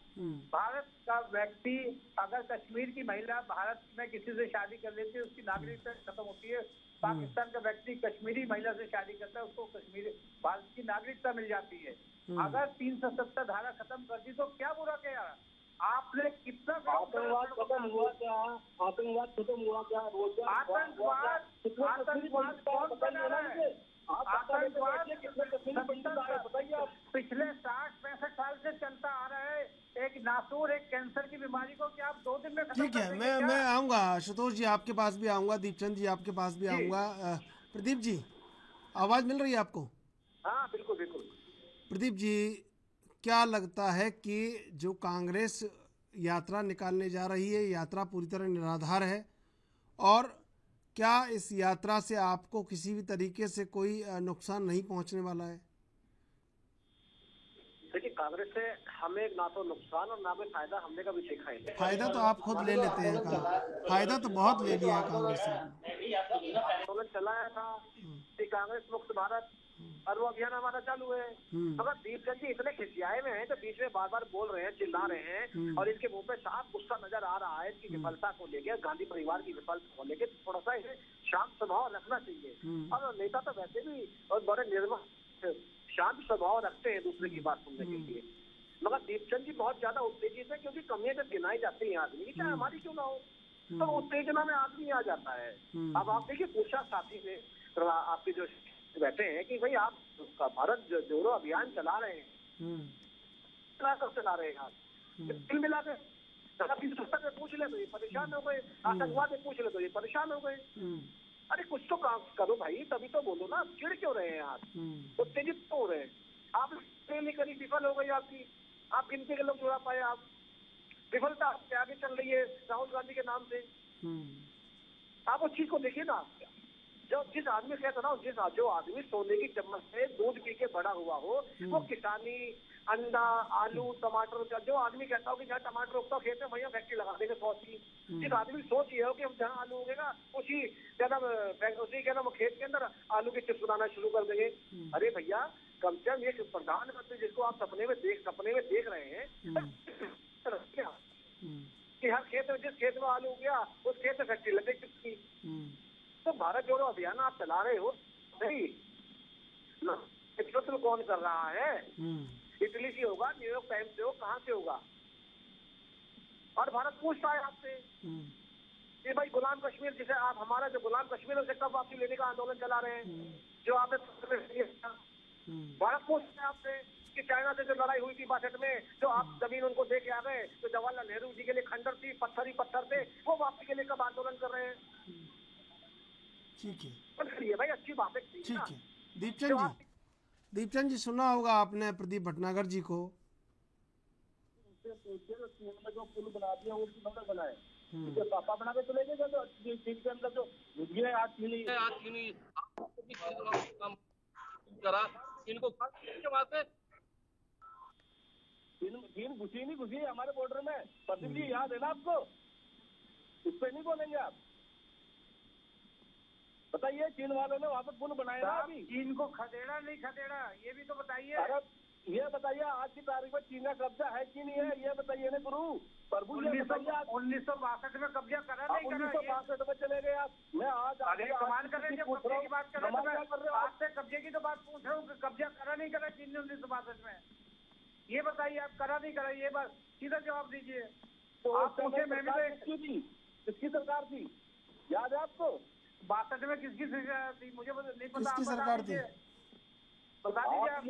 [SPEAKER 8] भारत का व्यक्ति अगर कश्मीर की महिला भारत में किसी से शादी कर लेती है, उसकी नागरिकता खत्म होती है। पाकिस्तान का व्यक्ति कश्मीरी महिला से शादी करता है, उसको कश्मीर भारत की नागरिकता मिल जाती है। अगर 370 धारा खत्म कर दी तो क्या बुरा किया? आपने कितना आतंकवाद खत्म हुआ क्या? आतंकवाद खत्म हुआ क्या? आतंकवाद कौन बना रहा है? आतंकवाद बताइए आप। पिछले 60-65 साल से चलता आ रहा है, एक नासूर, एक कैंसर की बीमारी को क्या आप 2 दिन में?
[SPEAKER 1] ठीक है, मैं आऊँगा, आशुतोष जी आपके पास भी आऊँगा, दीपचंद जी आपके पास भी आऊँगा। प्रदीप जी, आवाज मिल रही है आपको?
[SPEAKER 8] हाँ बिल्कुल बिल्कुल।
[SPEAKER 1] प्रदीप जी, क्या लगता है कि जो कांग्रेस यात्रा निकालने जा रही है, यात्रा पूरी तरह निराधार है, और क्या इस यात्रा से आपको किसी भी तरीके से कोई नुकसान नहीं पहुंचने वाला है?
[SPEAKER 8] देखिए,
[SPEAKER 9] कांग्रेस से हमें ना तो नुकसान और ना कोई फायदा हमने कभी देखा है।
[SPEAKER 1] फायदा तो आप खुद ले लेते हैं फायदा तो बहुत ले लिया है कांग्रेस से।
[SPEAKER 9] आंदोलन चलाया था कि कांग्रेस मुक्त भारत, और वो अभियान हमारा चालू है। मगर दीपचंद जी इतने खिसियाए में हैं तो बीच में बार बार बोल रहे हैं, चिल्ला रहे हैं, और इनके मुंह पे साफ गुस्सा नजर आ रहा है इसकी विफलता को लेकर, गांधी परिवार की विफलता को लेकर। थोड़ा सा इसे शांत स्वभाव रखना चाहिए। और नेता तो वैसे भी और बड़े निर्मल शांत स्वभाव रखते हैं दूसरे की बात सुनने के लिए। मगर दीपचंद जी बहुत ज्यादा उत्तेजित है, क्योंकि कमियां जब गिनाई जाती है आदमी की, चाहे हमारी क्यों ना हो, तो उत्तेजना में आदमी आ जाता है। अब आप देखिए, पूछा साथी ने आपके जो बैठे हैं कि भाई आप भारत जोड़ो अभियान चला रहे हैं, कब चला रहे हैं आप? दिल मिला के पुस्तक में पूछ ले तो ये परेशान हो गए, आतंकवाद में पूछ ले तो ये परेशान हो गए। अरे कुछ तो काम करो भाई, तभी तो बोलो ना, चिड़ क्यों रहे हैं आप, उत्तेजित तो हो रहे हैं आप? नहीं करी, विफल हो गई आपकी, आप गिनती के लोग जुड़ा पाए, आप विफलता आपके आगे चल रही है राहुल गांधी के नाम से। आप उस चीज को देखिए ना, जो जिस आदमी कहता ना, जो आदमी सोने की चम्मच से दूध पी के बड़ा हुआ हो, वो किसानी, अंडा, आलू, टमाटर का जो आदमी कहता हो कि जहाँ टमाटर उगता हो खेत में भैया फैक्ट्री लगा देंगे 100 की। जिस आदमी सोच ये हो कि जहाँ आलू उगेगा उसी क्या नाम खेत के अंदर आलू के चिप्स बनाना शुरू कर देंगे। अरे भैया, कम से कम एक प्रधानमंत्री जिसको आप सपने में देख रहे हैं कि हर खेत में, जिस खेत में आलू गया उस खेत में फैक्ट्री लगे चिप्स की। तो भारत जोड़ो अभियान आप चला रहे हो, नहीं नेतृत्व कौन कर रहा है? इटली से होगा, न्यूयॉर्क टाइम्स से हो, कहाँ से होगा? और भारत पूछता है आपसे कि भाई गुलाम कश्मीर, जिसे आप हमारा जो गुलाम कश्मीर उसे कब वापसी लेने का आंदोलन चला रहे हैं, जो आपने भारत पूछता है आपसे कि चाइना से जो लड़ाई हुई थी 62 में, जो आप जमीन उनको दे के आ गए, तो जवाहरलाल नेहरू जी के लिए खंडर थी, पत्थर ही पत्थर थे, वो वापसी के लिए कब आंदोलन कर रहे हैं?
[SPEAKER 1] ठीक है,
[SPEAKER 9] करिए भाई, अच्छी बात है।
[SPEAKER 1] ठीक है दीपचंद जी सुना होगा आपने प्रदीप भटनागर जी को।
[SPEAKER 10] जो पुल बना दिया वो किन्होंने बनाए? पापा बना के चले गए, तो चीन के अंदर जो मुर्गियां आज चीनी
[SPEAKER 7] करा इनको वहां से
[SPEAKER 10] चीन घुसी नहीं घुसी हमारे बॉर्डर में। प्रदीप जी याद है ना आपको? उस पर नहीं बोलेंगे आप? बताइए, चीन वालों ने वहाँ पे पुल बनाया ना, अभी
[SPEAKER 8] चीन को खदेड़ा नहीं खदेड़ा, ये भी तो बताइए।
[SPEAKER 10] अरे ये बताइए, आज की तारीख में चीन का कब्जा है कि नहीं है, ये बताइए ना गुरु प्रभु।
[SPEAKER 8] 1962 में कब्जा करा नहीं करा?
[SPEAKER 10] 1962 में चले गए आप। मैं आज
[SPEAKER 8] कमाल कर रहे हैं, कब्जे की बात कर रहे हैं, आपसे कब्जे की तो बात पूछ रहा हूँ, कब्जा करा नहीं करा चीन ने 1962 में? ये बताइए, आप करा नहीं करा, ये बात सीधा जवाब दीजिए।
[SPEAKER 10] तो आप पूछे, मैंने किसकी सरकार थी, याद है आपको?
[SPEAKER 8] 62 में किसकी सरकार थी? मुझे नहीं पता।
[SPEAKER 1] किसकी सरकार थी?
[SPEAKER 8] बता दीजिए आप।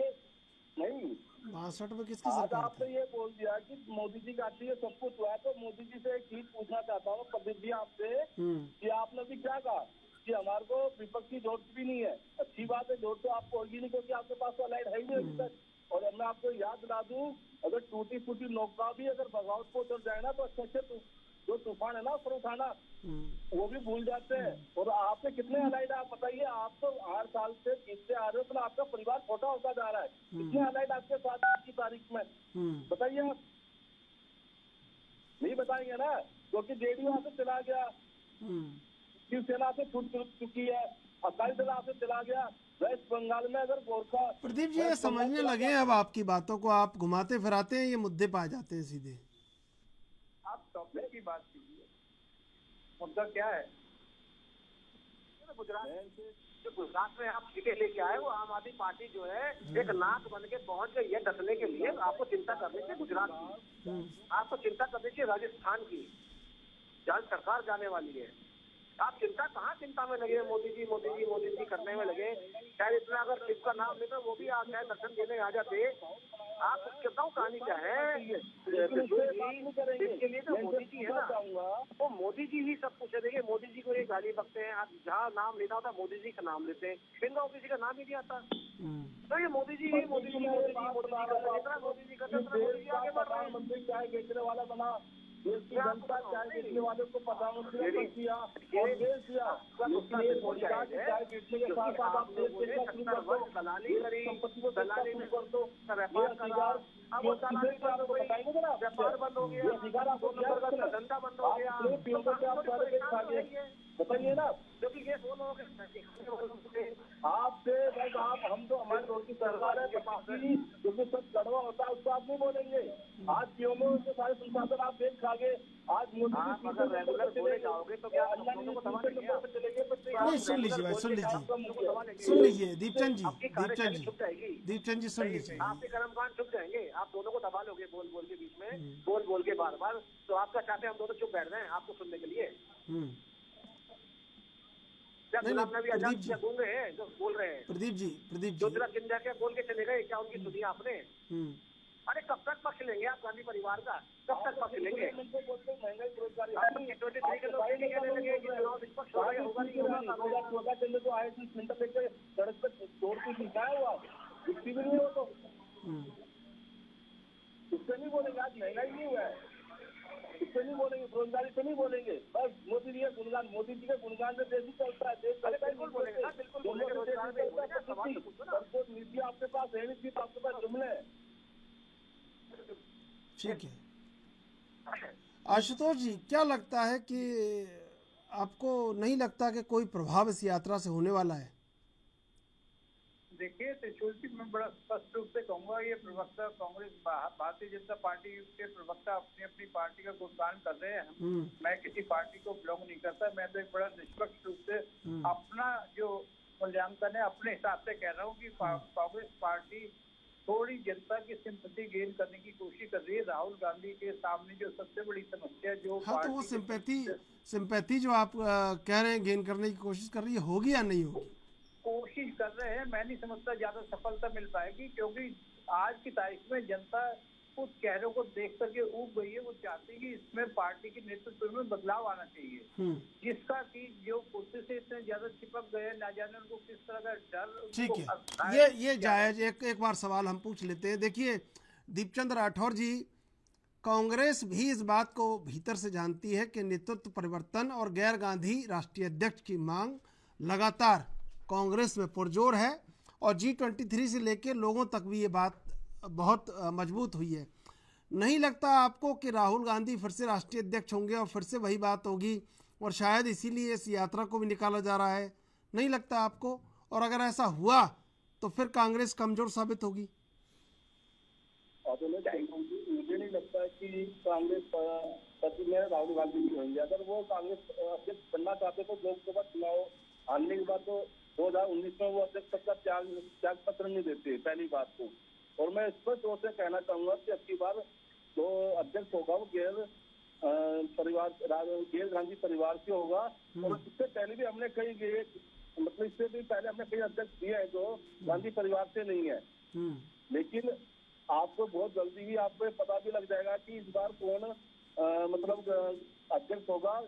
[SPEAKER 10] नहीं,
[SPEAKER 1] 62 में किसकी सरकार?
[SPEAKER 10] आपने ये बोल दिया कि मोदी जी का ये सब कुछ हुआ, तो मोदी जी से एक चीज पूछना चाहता हूँ प्रदीप जी आपसे, कि आपने भी क्या कहा कि हमारे को विपक्ष की जरूरत भी नहीं है। अच्छी बात है, जरूरत तो आपको होगी नहीं, क्योंकि आपके पास तो लाइट है ही नहीं अभी तक। और मैं आपको याद दिला दूं, अगर टूटी फूटी नौका भी अगर बगावत को उतर जाए ना, तो अच्छे जो तूफान है ना उसको उठाना वो भी भूल जाते हैं। और आपसे कितने अलाइड आप बताइए, आप तो 8 साल से जीतते आ रहे हो, तो आपका परिवार छोटा होता जा रहा है। कितने अलाइड आपके साथ आज की तारीख में बताइए? आप नहीं बताएंगे ना, क्योंकि जेडीयू से चला गया, शिवसेना से छूट चुकी है, अकाली दल से चला गया, वेस्ट बंगाल में अगर गोरखा।
[SPEAKER 1] प्रदीप जी ये समझने लगे अब आपकी बातों को, आप घुमाते फिराते हैं, ये मुद्दे पे आ जाते हैं सीधे।
[SPEAKER 8] आप टॉपिक की बात कीजिए, मुद्दा क्या है? गुजरात में आप सीटें लेके आए, वो आम आदमी पार्टी जो है एक नाक बन के पहुंच गई है डसने के लिए। आपको चिंता करनी चाहिए गुजरात की, आपको चिंता करनी चाहिए राजस्थान की, जहाँ सरकार जाने वाली है। आप चिंता में लगे, मोदी जी करने में लगे। शायद इतना अगर शिव का नाम लेते वो भी आ जाए, दर्शन देने आ जाते। आप बताओ कहानी क्या है? इसके लिए तो मोदी जी है ना, वो मोदी जी ही सब कुछ है। देखिए मोदी जी को ये गाली बकते हैं, आप जहाँ नाम लेना होता मोदी जी का नाम लेते हैं, इनका किसी का नाम ही नहीं आता। तो ये मोदी जी आगे बढ़
[SPEAKER 10] रहे वाला देश की जनता चाय बेचने वाले को प्रधानमंत्री ने किया और देश दिया, लेकिन ये चाय बेचने के साथ साथ आप देश बेचना शुरू कर दो, संपत्ति को बेचना शुरू कर दो, अब वो दलाली बंद हो गई, व्यापार बंद हो गया, धंधा बंद हो गया, बताइए ना, क्योंकि ये वो लोग आपसे बस आप हम तो हमारे रोड की सरकार है, क्योंकि सब कड़वा होता है उसको आप नहीं बोलेंगे। आज पीएमओ के सारे संसाधन आप देख खागे, आज मोदी अगर रेगुलर बोले जाओगे तो क्या
[SPEAKER 1] नहीं, सुन लीजिए भाई, सुन लीजिए दीपचंद जी सुन लीजिए।
[SPEAKER 9] आपके कर्मकांड छुप जाएंगे, आप दोनों को दबा लोगे बोल बोल के बीच में, बोल के बार बार, तो आपका चाहते हम दोनों चुप बैठ रहे हैं आपको सुनने के लिए। क्या गुलाम नबी आजाद क्या बोल रहे हैं जो बोल रहे हैं? प्रदीप जी ज्योतिराज सिंधिया क्या बोल के चले गए? क्या उनकी सुनिया आपने? अरे कब तक पक्ष लेंगे आप गांधी परिवार का? कब तक पक्ष लेंगे? महंगाई बेरोजगारी 23 के लोग कहने लगे कि चुनाव निष्पक्ष होगा या होगा नहीं होगा। 2014 के अंदर तो आए थे सेंटर लेकर सड़क पर तोड़ के दिखाया हुआ, दिखती भी नहीं हो तो उससे नहीं बोलेंगे। आज महंगाई नहीं हुआ है, इससे नहीं बोलेंगे, बेरोजगारी से नहीं बोलेंगे। बस मोदी जी के गुणगान, मोदी जी के गुणगान में देश ही चलता है। देश बिल्कुल बोलेगा, बिल्कुल नीति आपके पास है नहीं, सिर्फ आपके पास जुमले है।
[SPEAKER 1] ठीक है आशुतोष जी, क्या लगता है कि आपको नहीं लगता कि कोई प्रभाव इस यात्रा से होने वाला है?
[SPEAKER 8] देखिए त्रिशूल जी, मैं बड़ा स्पष्ट रूप से कहूंगा, ये प्रवक्ता कांग्रेस भारतीय जनता पार्टी के प्रवक्ता अपनी अपनी पार्टी का गुणगान कर रहे हैं। मैं किसी पार्टी को बिलोंग नहीं करता, मैं तो एक बड़ा निष्पक्ष रूप से अपना जो मूल्यांकन है अपने हिसाब से कह रहा हूँ कि कांग्रेस पार्टी थोड़ी जनता की सिंपैथी गेन करने की कोशिश कर रही है। राहुल गांधी के सामने जो सबसे बड़ी समस्या जो
[SPEAKER 1] तो वो सिंपैथी जो आप कह रहे हैं गेन करने की कोशिश कर रही है, होगी या नहीं होगी?
[SPEAKER 8] कोशिश कर रहे हैं, मैं नहीं समझता ज्यादा सफलता मिल पाएगी, क्योंकि आज की तारीख में जनता उस चेहरों को देख करके ऊब गई है। वो चाहती है कि इसमें पार्टी के नेतृत्व में बदलाव आना चाहिए, जिसका कि जो कुर्सी से इतने ज्यादा चिपक गए, ना जाने उनको किस तरह का डर।
[SPEAKER 1] ठीक है, ये जायज एक बार सवाल हम पूछ लेते हैं। देखिए दीपचंद राठौर जी, कांग्रेस भी इस बात को भीतर से जानती है कि नेतृत्व परिवर्तन और गैर गांधी राष्ट्रीय अध्यक्ष की मांग लगातार कांग्रेस में पुरजोर है और G23 से लेकर लोगों तक भी ये बात बहुत मजबूत हुई है। नहीं लगता आपको कि राहुल गांधी फिर से राष्ट्रीय अध्यक्ष होंगे और फिर से वही बात होगी और शायद इसीलिए इस यात्रा को भी निकाला जा रहा है? नहीं लगता आपको? और अगर ऐसा हुआ तो फिर कांग्रेस कमजोर साबित होगी?
[SPEAKER 10] मुझे नहीं लगता कि कांग्रेस राहुल गांधी जी होंगे। अगर वो कांग्रेस अध्यक्ष बनना चाहते तो लोकसभा चुनाव हारने के बाद तो 2019 में वो अध्यक्ष का त्याग पत्र नहीं देते, पहली बात को। और मैं स्पष्ट रूप से कहना चाहूंगा कि अब की बार जो अध्यक्ष होगा वो गैर गांधी परिवार से होगा। और इससे पहले भी हमने मतलब इससे भी पहले हमने कई अध्यक्ष दिए हैं जो गांधी परिवार से नहीं है। लेकिन आपको बहुत जल्दी ही आपको पता भी लग जाएगा कि इस बार कौन मतलब अध्यक्ष होगा।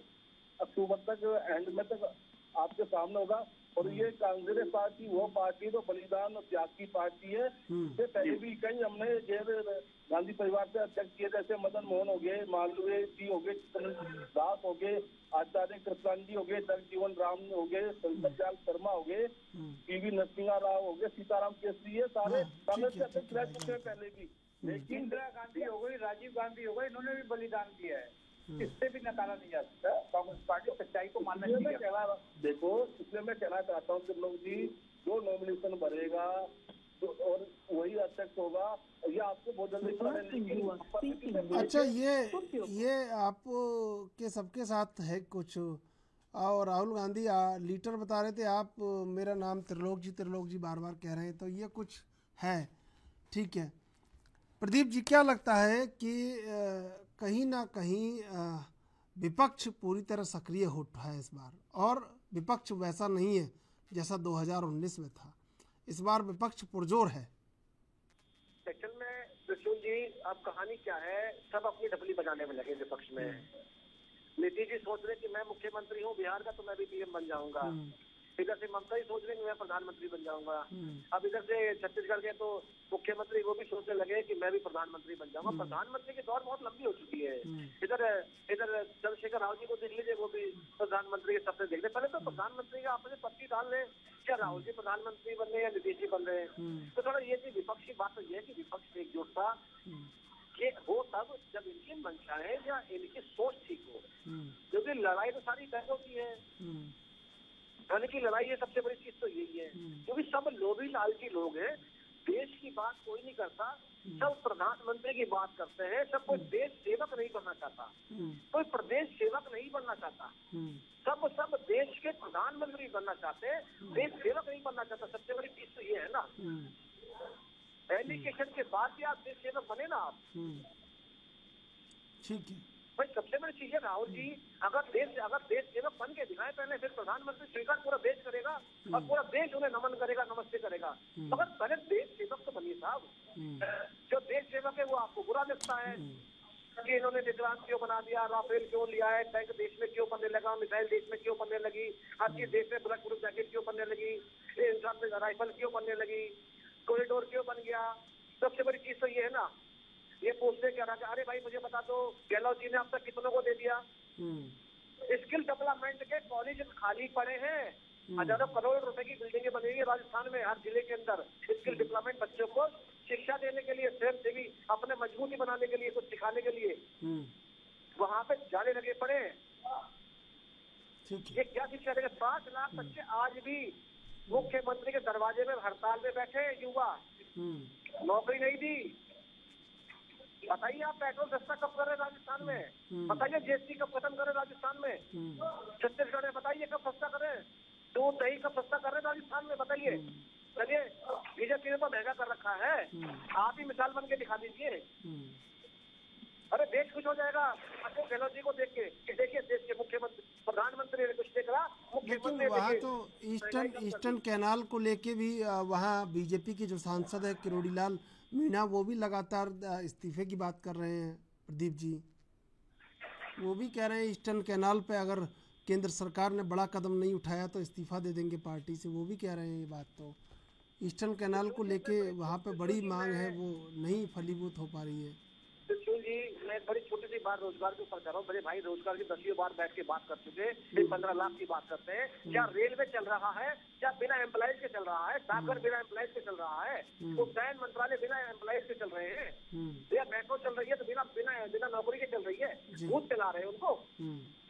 [SPEAKER 10] अक्टूबर तक एंड में तक आपके सामने होगा। और ये कांग्रेस पार्टी वो पार्टी तो बलिदान और त्याग की पार्टी है। इससे पहले भी कई हमने गैर गांधी परिवार से अध्यक्ष किए, जैसे मदन मोहन हो गए, मालवीय जी हो गए, दास हो गए, आचार्य कृपलानी हो गए, जगजीवन राम हो गए, शंकर शर्मा हो गए, पीवी नरसिंहा राव हो गए, सीताराम केसरी, ये सारे कांग्रेस के अध्यक्ष रह चुके हैं पहले भी।
[SPEAKER 8] लेकिन इंदिरा गांधी हो गई, राजीव गांधी हो गए, इन्होंने भी बलिदान दिया है, इससे भी नकारा नहीं जा सकता। कांग्रेस पार्टी सच्चाई को मानना चाहिए।
[SPEAKER 10] देखो, इसलिए मैं कहना चाहता हूँ कि लोग जी जो नॉमिनेशन भरेगा और वही अध्यक्ष होगा, ये आपको बहुत जल्दी।
[SPEAKER 1] अच्छा, ये आप के सबके साथ है कुछ, और राहुल गांधी लीडर बता रहे थे, आप मेरा नाम त्रिलोक जी बार बार कह रहे हैं, तो ये कुछ है। ठीक है प्रदीप जी, क्या लगता है कि कहीं ना कहीं विपक्ष पूरी तरह सक्रिय हो उठा है इस बार, और विपक्ष वैसा नहीं है जैसा 2019 में था, इस बार विपक्ष पुरजोर है?
[SPEAKER 9] एक्चुअल में त्रिशूल जी, अब कहानी क्या है, सब अपनी ढपली बजाने में लगे विपक्ष में। नीतीश जी सोच रहे कि मैं मुख्यमंत्री हूँ बिहार का तो मैं भी पीएम बन जाऊंगा। इधर से ममता ही सोच रहे हैं मैं प्रधानमंत्री बन जाऊंगा। अब इधर से छत्तीसगढ़ के तो मुख्यमंत्री वो भी सोचने लगे कि मैं भी प्रधानमंत्री बन जाऊंगा। प्रधानमंत्री की दौर बहुत लंबी हो चुकी है। इधर चंद्रशेखर राव जी को देख लीजिए, वो भी प्रधानमंत्री के सपने देख रहे। पहले तो प्रधानमंत्री का आपस में पत्ती डाल रहे, क्या राहुल जी प्रधानमंत्री बन रहे हैं या नीतीश जी बन रहे हैं। तो थोड़ा ये चीज विपक्ष की बात तो ये है कि विपक्ष एकजुटता ये हो तब जब इनकी मंशाएं या इनकी सोच ठीक हो, क्योंकि लड़ाई तो सारी पैसों की है, धन की लड़ाई है। सबसे बड़ी चीज तो यही है, क्योंकि सब लोभी लालची लोग हैं। देश की बात कोई नहीं करता, सब प्रधानमंत्री की बात करते हैं। सब कोई देश सेवक नहीं बनना चाहता, कोई प्रदेश सेवक नहीं बनना चाहता, सब देश के प्रधानमंत्री बनना चाहते हैं, देश सेवक नहीं बनना चाहता। सबसे बड़ी चीज तो ये है ना, एलिगेशन के बाद भी आप देश सेवक बने ना आप,
[SPEAKER 1] ठीक है
[SPEAKER 9] भाई। सबसे बड़ी चीज है राहुल जी, अगर देश सेवक बन के दिखाए पहले, फिर प्रधानमंत्री स्वीकार पूरा देश करेगा और पूरा देश उन्हें नमन करेगा, नमस्ते करेगा। मगर पहले देश सेवक तो बनिए साहब। जो देश सेवक है वो आपको बुरा लगता है कि इन्होंने विक्रांत क्यों बना दिया, राफेल क्यों लिया है, टैंक देश में क्यों बनने लगा, मिसाइल देश में क्यों बनने लगी, हर चीज देश में बुलेट प्रूफ जैकेट क्यों बनने लगी, राइफल क्यों बनने लगी, कॉरिडोर क्यों बन गया। सबसे बड़ी चीज तो ये है ना, ये पूछते क्या रहा, अरे भाई मुझे बता दो गहलोत जी ने अब तक कितनों को दे दिया। स्किल डेवलपमेंट के कॉलेज खाली पड़े हैं, हजारों करोड़ रुपए की बिल्डिंगें बनेगी राजस्थान में, हर जिले के अंदर। स्किल डेवलपमेंट बच्चों को शिक्षा देने के लिए, स्वयं सेवी अपने मजबूती बनाने के लिए, कुछ सिखाने के लिए वहां पे जाने लगे पड़े। ये क्या शिक्षा देंगे? 5 लाख बच्चे आज भी मुख्यमंत्री के दरवाजे में हड़ताल में बैठे हैं, युवा, नौकरी नहीं दी। बताइए आप पेट्रोल सस्ता कब कर रहे हैं राजस्थान में? बताइए जीएसटी कब खत्म कर रहे हैं राजस्थान में? छत्तीसगढ़ में बताइए कब सस्ता करें? दूध दही कब सस्ता कर रहे हैं राजस्थान में? बताइए। चलिए बीजेपी ने तो महंगा कर रखा है, आप ही मिसाल बन के दिखा दीजिए। अरे देश खुश हो जाएगा अशोक गहलोत जी को देख के कि देखिए देश के मुख्यमंत्री, प्रधानमंत्री ने कुछ देख रहा।
[SPEAKER 1] लेकिन वहाँ तो ईस्टर्न कैनाल को लेके भी वहाँ बीजेपी के जो सांसद है किरोड़ी लाल मीणा, वो भी लगातार इस्तीफे की बात कर रहे हैं। प्रदीप जी वो भी कह रहे हैं ईस्टर्न कैनाल पे अगर केंद्र सरकार ने बड़ा कदम नहीं उठाया तो इस्तीफा दे देंगे पार्टी से। वो भी कह रहे हैं ये बात। तो ईस्टर्न कैनाल को लेके वहाँ पे बड़ी मांग है, वो नहीं फलीभूत हो पा रही है।
[SPEAKER 9] जी मैं बड़ी छोटी सी बात रोजगार के ऊपर कर रहा हूँ। बड़े भाई रोजगार की 10 बार बैठ के बात कर चुके, 15 लाख की बात करते हैं। क्या रेलवे चल रहा है? क्या बिना एम्प्लॉइज के चल रहा है? डाकघर बिना एम्प्लॉइज के चल रहा है? उड्डयन मंत्रालय बिना एम्प्लॉइज के चल रहे हैं? या मेट्रो चल रही है तो बिना नौकरी के चल रही है? खुद चला रहे हैं उनको,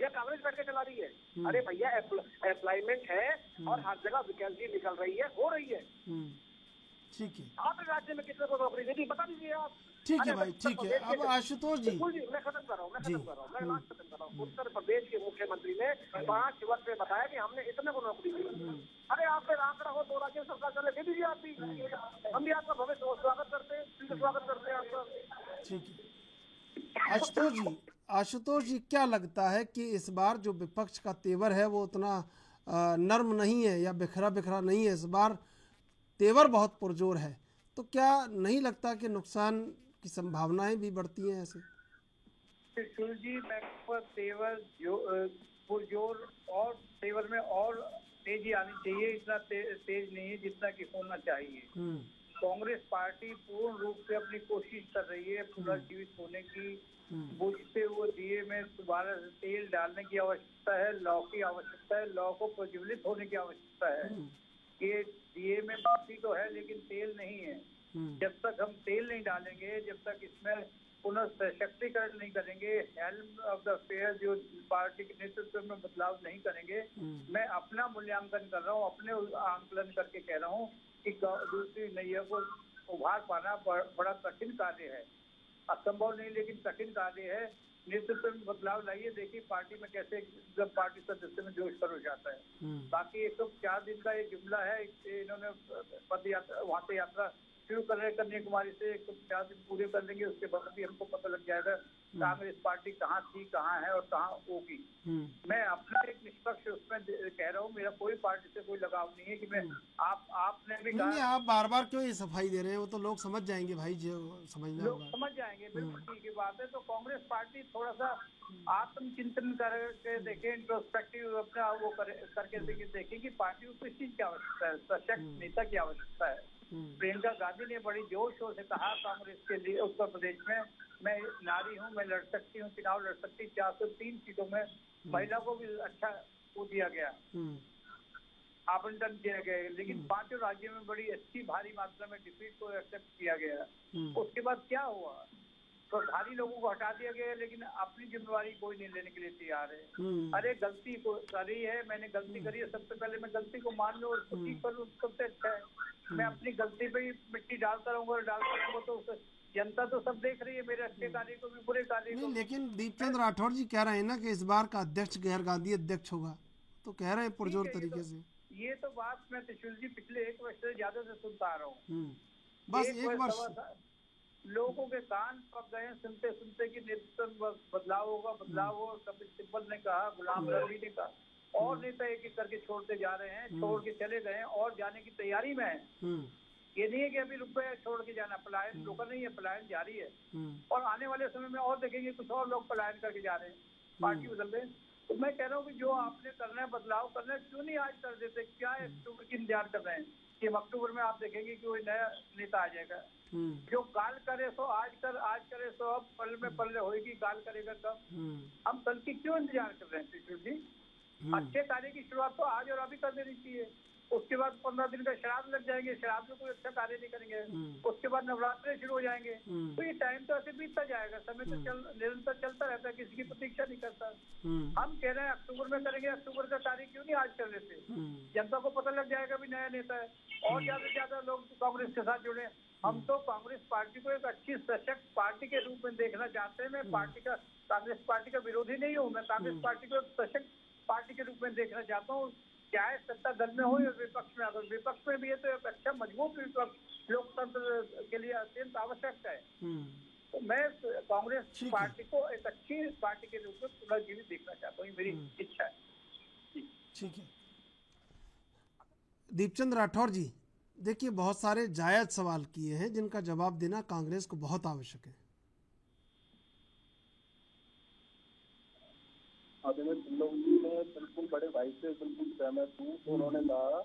[SPEAKER 9] या कांग्रेस बैठ के चला रही है? अरे भैया एम्प्लॉयमेंट है और हर जगह वैकेंसी निकल रही है, हो रही है।
[SPEAKER 1] ठीक है,
[SPEAKER 9] आपके राज्य में कितने को नौकरी देगी बता दीजिए आप।
[SPEAKER 1] ठीक है भाई, ठीक है। अब आशुतोष जी
[SPEAKER 9] मैं खत्म कर रहा हूँ, मैं लास्ट खत्म कर रहा हूँ। उत्तर प्रदेश के मुख्यमंत्री ने 5 वर्ष में बताया कि हमने इतने को नौकरी दी। अरे आप पे आंकड़ा हो 2 राज्यों सरकार चले दे दीजिए आप भी, हम भी आपका भविष्य स्वागत करते हैं, स्वागत करते हैं आपका।
[SPEAKER 1] ठीक है आशुतोष जी क्या लगता है कि इस बार जो विपक्ष का तेवर है वो उतना नर्म नहीं है या बिखरा बिखरा नहीं है? इस बार तेवर बहुत पुरजोर है, तो क्या नहीं लगता कि नुकसान की संभावनाएं भी बढ़ती हैं ऐसे?
[SPEAKER 8] त्रिशूल जी मैं तेवर पुरजोर और तेवर में और तेजी आनी चाहिए। इतना तेज नहीं है जितना कि होना चाहिए। कांग्रेस पार्टी पूर्ण रूप से अपनी कोशिश कर रही है पुनर्जीवित होने की। बुझते हुए दिए में दोबारा तेल डालने की आवश्यकता है, लौ की आवश्यकता है, लौ को प्रज्वलित होने की आवश्यकता है। ये दिए में बाती तो है लेकिन तेल नहीं है। जब तक हम तेल नहीं डालेंगे, जब तक इसमें पुनः सशक्तिकरण नहीं करेंगे, हेल्म ऑफ द अफेयर जो पार्टी के नेतृत्व में बदलाव नहीं करेंगे, मैं अपना मूल्यांकन कर रहा हूँ, अपने आंकलन करके कह रहा हूँ कि दूसरी नैया को उभार पाना बड़ा कठिन कार्य है। असंभव नहीं लेकिन कठिन कार्य है। नेतृत्व में बदलाव लाइए, देखिए पार्टी में कैसे जब पार्टी सदस्य में जोश कर हो जाता है। बाकी 104 दिन का ये जुमला है, इन्होंने पद यात्रा वहाँ से यात्रा शुरू कर रहे हैं कन्याकुमारी से 150 दिन पूरे कर लेंगे, उसके बाद भी हमको पता लग जाएगा कांग्रेस पार्टी कहाँ थी, कहाँ है और कहाँ होगी। मैं अपना एक निष्पक्ष उसमें कह रहा हूँ, मेरा कोई पार्टी से कोई लगाव नहीं है कि मैं आपने भी कहा।
[SPEAKER 1] नहीं, आप बार बार क्यों ये सफाई दे रहे हैं? वो तो लोग समझ जाएंगे भाई, जो समझना
[SPEAKER 8] लोग
[SPEAKER 1] होगा।
[SPEAKER 8] समझ जाएंगे, बिल्कुल ठीक है बात है। तो कांग्रेस पार्टी थोड़ा सा आत्मचिंतन करके देखें, इंट्रोस्पेक्टिव अपना वो करके देखें कि पार्टी को किस चीज की आवश्यकता है, सशक्त नेता की आवश्यकता है। प्रियंका गांधी ने बड़ी जोर शोर से कहा कांग्रेस के लिए उत्तर प्रदेश में, मैं नारी हूं, मैं लड़ सकती हूँ, चुनाव लड़ सकती। 403 सीटों में महिला को भी अच्छा वो दिया गया, आवंटन किया गया, लेकिन 5 राज्यों में बड़ी अच्छी भारी मात्रा में डिफीट को एक्सेप्ट किया गया। उसके बाद क्या हुआ? तो भारी लोगों को हटा दिया गया, लेकिन अपनी जिम्मेवारी कोई नहीं लेने के लिए तैयार है। अरे गलती को करी है, मैंने गलती करी है, सबसे पहले मैं गलती को मान लूं और उसको ठीक कर लूं, सबसे अच्छा है। मैं अपनी गलती पे ही मिट्टी डालता रहूंगा और डालता रहूंगा, तो जनता तो सब देख रही है, मेरे अच्छे कार्य को भी, बुरे कार्य को।
[SPEAKER 1] लेकिन दीपचंद राठौर जी कह रहे हैं ना कि इस बार का अध्यक्ष गैर गांधी अध्यक्ष होगा, तो कह रहे हैं पुरजोर तरीके से।
[SPEAKER 8] ये तो बात मैं त्रिशूल जी पिछले 1 वर्ष से ज्यादा से सुनता आ रहा हूँ।
[SPEAKER 1] बस एक वर्ष
[SPEAKER 8] लोगों के कान पक गए सुनते सुनते कि नेतृत्व बदलाव होगा, बदलाव हो। कपिल सिब्बल ने कहा, गुलाम नबी ने कहा, और नेता एक एक करके छोड़ते जा रहे हैं, छोड़ के चले गए और जाने की तैयारी में है। ये नहीं है कि अभी रुपए छोड़ के जाना, पलायन रुका नहीं है, पलायन जारी है। और आने वाले समय में और देखेंगे कुछ और लोग पलायन करके जा रहे हैं, पार्टी बदल रहे हैं। तो मैं कह रहा हूँ कि जो आपने करना है, बदलाव करना है, क्यों नहीं आज कर देते? क्या अक्टूबर की इंतजार कर रहे हैं कि अक्टूबर में आप देखेंगे कि कोई नया नेता आ जाएगा। जो काल करे सो आज कर, आज करे सो अब, पल में पल्ले होगी, काल करेगा कब? हम कल की क्यों इंतजार कर रहे हैं त्रिशूल जी? अच्छे कार्य की शुरुआत तो आज और अभी कर देनी चाहिए। उसके बाद 15 दिन का श्राद्ध लग जाएंगे, श्राद्ध में कोई अच्छा कार्य नहीं करेंगे। उसके बाद नवरात्रे शुरू हो जाएंगे, तो ये टाइम तो ऐसे बीतता जाएगा। समय तो निरंतर चलता रहता है, किसी की प्रतीक्षा नहीं करता। हम कह रहे हैं अक्टूबर में करेंगे, अक्टूबर का कार्य क्यों नहीं आज कर लेते? जनता को पता लग जाएगा भी नया नेता है, और ज्यादा से ज्यादा लोग कांग्रेस के साथ जुड़े। हम तो कांग्रेस पार्टी को एक अच्छी सशक्त पार्टी के रूप में देखना चाहते हैं। मैं कांग्रेस पार्टी का विरोधी नहीं हूँ, मैं कांग्रेस पार्टी को एक सशक्त पार्टी के रूप में देखना चाहता हूँ। चाहे सत्ता दल में हो या विपक्ष में, अगर विपक्ष में भी है तो एक अच्छा मजबूत विपक्ष लोकतंत्र के लिए अत्यंत आवश्यक है। तो मैं कांग्रेस पार्टी को एक अच्छी पार्टी के रूप में पुनर्जीवित देखना चाहता हूँ, मेरी इच्छा है।
[SPEAKER 1] ठीक है दीपचंद राठौर जी, देखिए बहुत सारे जायज सवाल किए हैं जिनका जवाब देना कांग्रेस को बहुत आवश्यक है।
[SPEAKER 11] मैं बिल्कुल बड़े भाई से बिल्कुल सहमत हूँ। उन्होंने कहा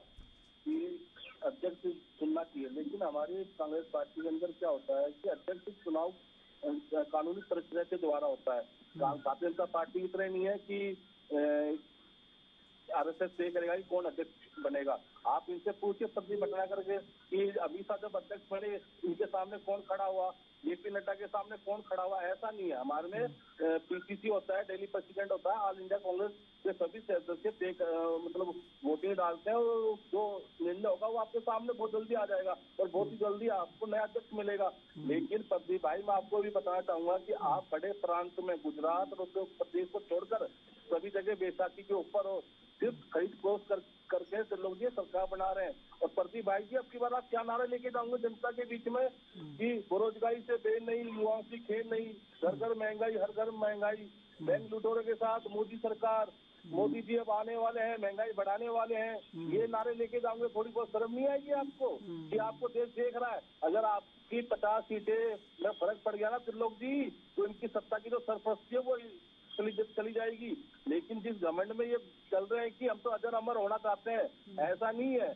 [SPEAKER 11] कि अध्यक्ष चुनना चाहिए, लेकिन हमारी कांग्रेस पार्टी के अंदर क्या होता है कि अध्यक्ष चुनाव कानूनी प्रक्रिया के द्वारा होता है। भारतीय जनता पार्टी की तरह नहीं है कि आरएसएस तय करेगा कि कौन अध्यक्ष बनेगा। आप इनसे पूछिए पत्नी बटना करके कि अमित शाह जब अध्यक्ष बने इनके सामने कौन खड़ा हुआ, जेपी नड्डा के सामने कौन खड़ा हुआ? ऐसा नहीं है। हमारे में पीसीसी होता है, दिल्ली प्रेसिडेंट होता है, ऑल इंडिया कांग्रेस के सभी सदस्य मतलब वोटिंग डालते हैं और जो निर्णय होगा वो आपके सामने बहुत जल्दी आ जाएगा और बहुत ही जल्दी आपको नया अध्यक्ष मिलेगा। लेकिन प्रदीप भाई मैं आपको भी बताना चाहूंगा कि आप बड़े प्रांत में गुजरात और उत्तर प्रदेश को छोड़कर सभी जगह बैसाखी के ऊपर हो सिर्फ खरीद फरोख्त करके लोग ये सरकार बना रहे हैं। और प्रदीप भाई जी अब की बार आप क्या नारा लेके जाओगे जनता के बीच में कि बेरोजगारी से बेर नहीं, युवाओं की खेल नहीं, घर घर महंगाई, हर घर महंगाई, बैंक लुटेरों के साथ मोदी सरकार, मोदी जी अब आने वाले हैं, महंगाई बढ़ाने वाले हैं, ये नारे लेके जाओगे? थोड़ी बहुत शर्म नहीं आएगी आपको कि आपको देश देख रहा है? अगर आपकी 50 सीटें में फर्क पड़ गया ना त्रिलोक जी, तो इनकी सत्ता की जो सरपरस्ती है वो चली जाएगी। लेकिन जिस घमंड में ये चल रहे हैं कि हम तो अजर अमर होना चाहते हैं, ऐसा नहीं है।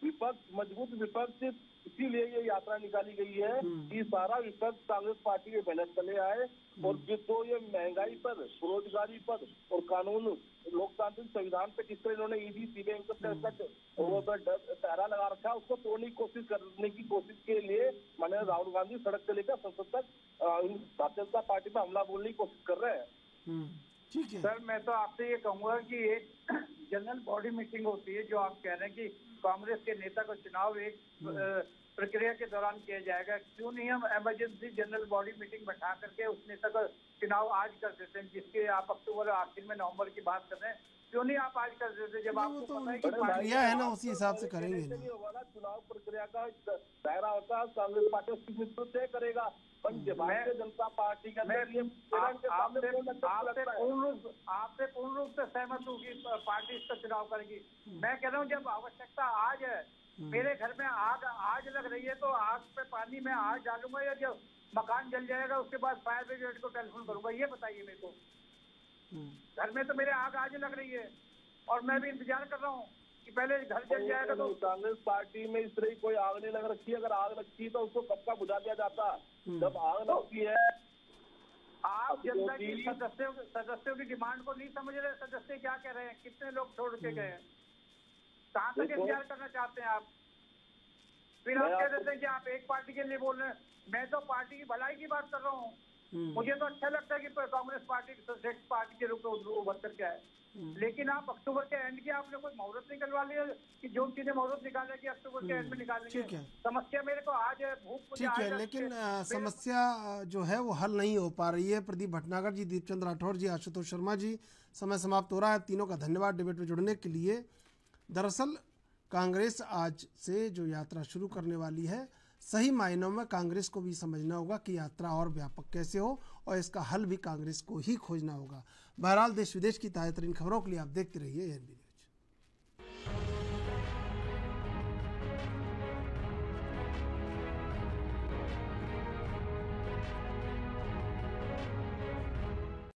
[SPEAKER 11] विपक्ष मजबूत विपक्ष इसीलिए ये यात्रा निकाली गई है कि सारा विपक्ष कांग्रेस पार्टी के बैनर तले आए और जो ये महंगाई पर, बेरोजगारी पर और कानून लोकतांत्रिक संविधान पे किस तरह इन्होंने ईडी सीबीआई पहरा लगा रखा है उसको तोड़ने की कोशिश करने की कोशिश के लिए माननीय राहुल गांधी सड़क से लेकर संसद तक भारतीय जनता पार्टी पर हमला बोलने की कोशिश कर रहे हैं।
[SPEAKER 1] ठीक है
[SPEAKER 8] सर, मैं तो आपसे ये कहूंगा कि एक जनरल बॉडी मीटिंग होती है, जो आप कह रहे हैं कि कांग्रेस के नेता का चुनाव एक प्रक्रिया के दौरान किया जाएगा, क्यों नहीं हम इमरजेंसी जनरल बॉडी मीटिंग बैठा करके उस नेता का चुनाव आज कर देते हैं, जिसके आप अक्टूबर आखिर में नवंबर की बात कर रहे हैं। क्यों नहीं आप आज कर देते जब आपको
[SPEAKER 1] तो
[SPEAKER 8] पता है
[SPEAKER 1] उनकी
[SPEAKER 8] कि
[SPEAKER 1] प्रक्रिया है ना, उसी हिसाब से करेंगे ना।
[SPEAKER 11] नहीं होगा ना, चुनाव प्रक्रिया का दायरा होता है, कांग्रेस पार्टी उसकी नेतृत्व तय करेगा। पर भारतीय जनता पार्टी के अंदर ये
[SPEAKER 8] आपसे पूर्ण रूप से सहमत हूँ कि पार्टी इसका चुनाव करेगी। मैं कह रहा हूँ जब आवश्यकता आज है, मेरे घर में आग आज लग रही है तो आग पे पानी में आज डालूंगा या जब मकान जल जाएगा उसके बाद फायर ब्रिगेड को टेलीफोन करूंगा, ये बताइए मेरे को। घर में तो मेरे आग आज लग रही है और मैं भी इंतजार कर रहा हूँ कि पहले घर जल जाएगा। तो
[SPEAKER 11] कांग्रेस पार्टी में इस तरह कोई आग नहीं लग रखी है। अगर आग लगती है तो उसको कब का बुझा दिया जाता। जब आग लगती है,
[SPEAKER 8] आप जनता की सदस्यों की डिमांड को नहीं समझ रहे। सदस्य क्या कह रहे हैं, कितने लोग छोड़ के गए हैं, कहाँ तक इंतजार करना चाहते हैं आप? फिर आप कह देते हैं कि आप एक पार्टी के लिए बोल रहे हैं। मैं तो पार्टी की भलाई की बात कर रहा हूँ। मुझे तो अच्छा लगता है कि कांग्रेस पार्टी श्रेष्ठ पार्टी के रूप में उभर करके आए, लेकिन आप अक्टूबर के एंड की आपने कोई मुहूर्त निकलवा लिया कि जो चीजें मुहूर्त निकाले कि अक्टूबर के एंड में निकालेंगे।
[SPEAKER 1] ठीक है,
[SPEAKER 8] समस्या मेरे को आज है, भूख
[SPEAKER 1] ठीक है, लेकिन समस्या जो है वो हल नहीं हो पा रही है। प्रदीप भटनागर जी, दीपचंद राठौर जी, आशुतोष शर्मा जी, समय समाप्त हो रहा है। तीनों का धन्यवाद डिबेट में जुड़ने के लिए। दरअसल कांग्रेस आज से जो यात्रा शुरू करने वाली है, सही मायनों में कांग्रेस को भी समझना होगा कि यात्रा और व्यापक कैसे हो और इसका हल भी कांग्रेस को ही खोजना होगा। बहरहाल देश विदेश की ताज़ा तरीन खबरों के लिए आप देखते रहिए ANB।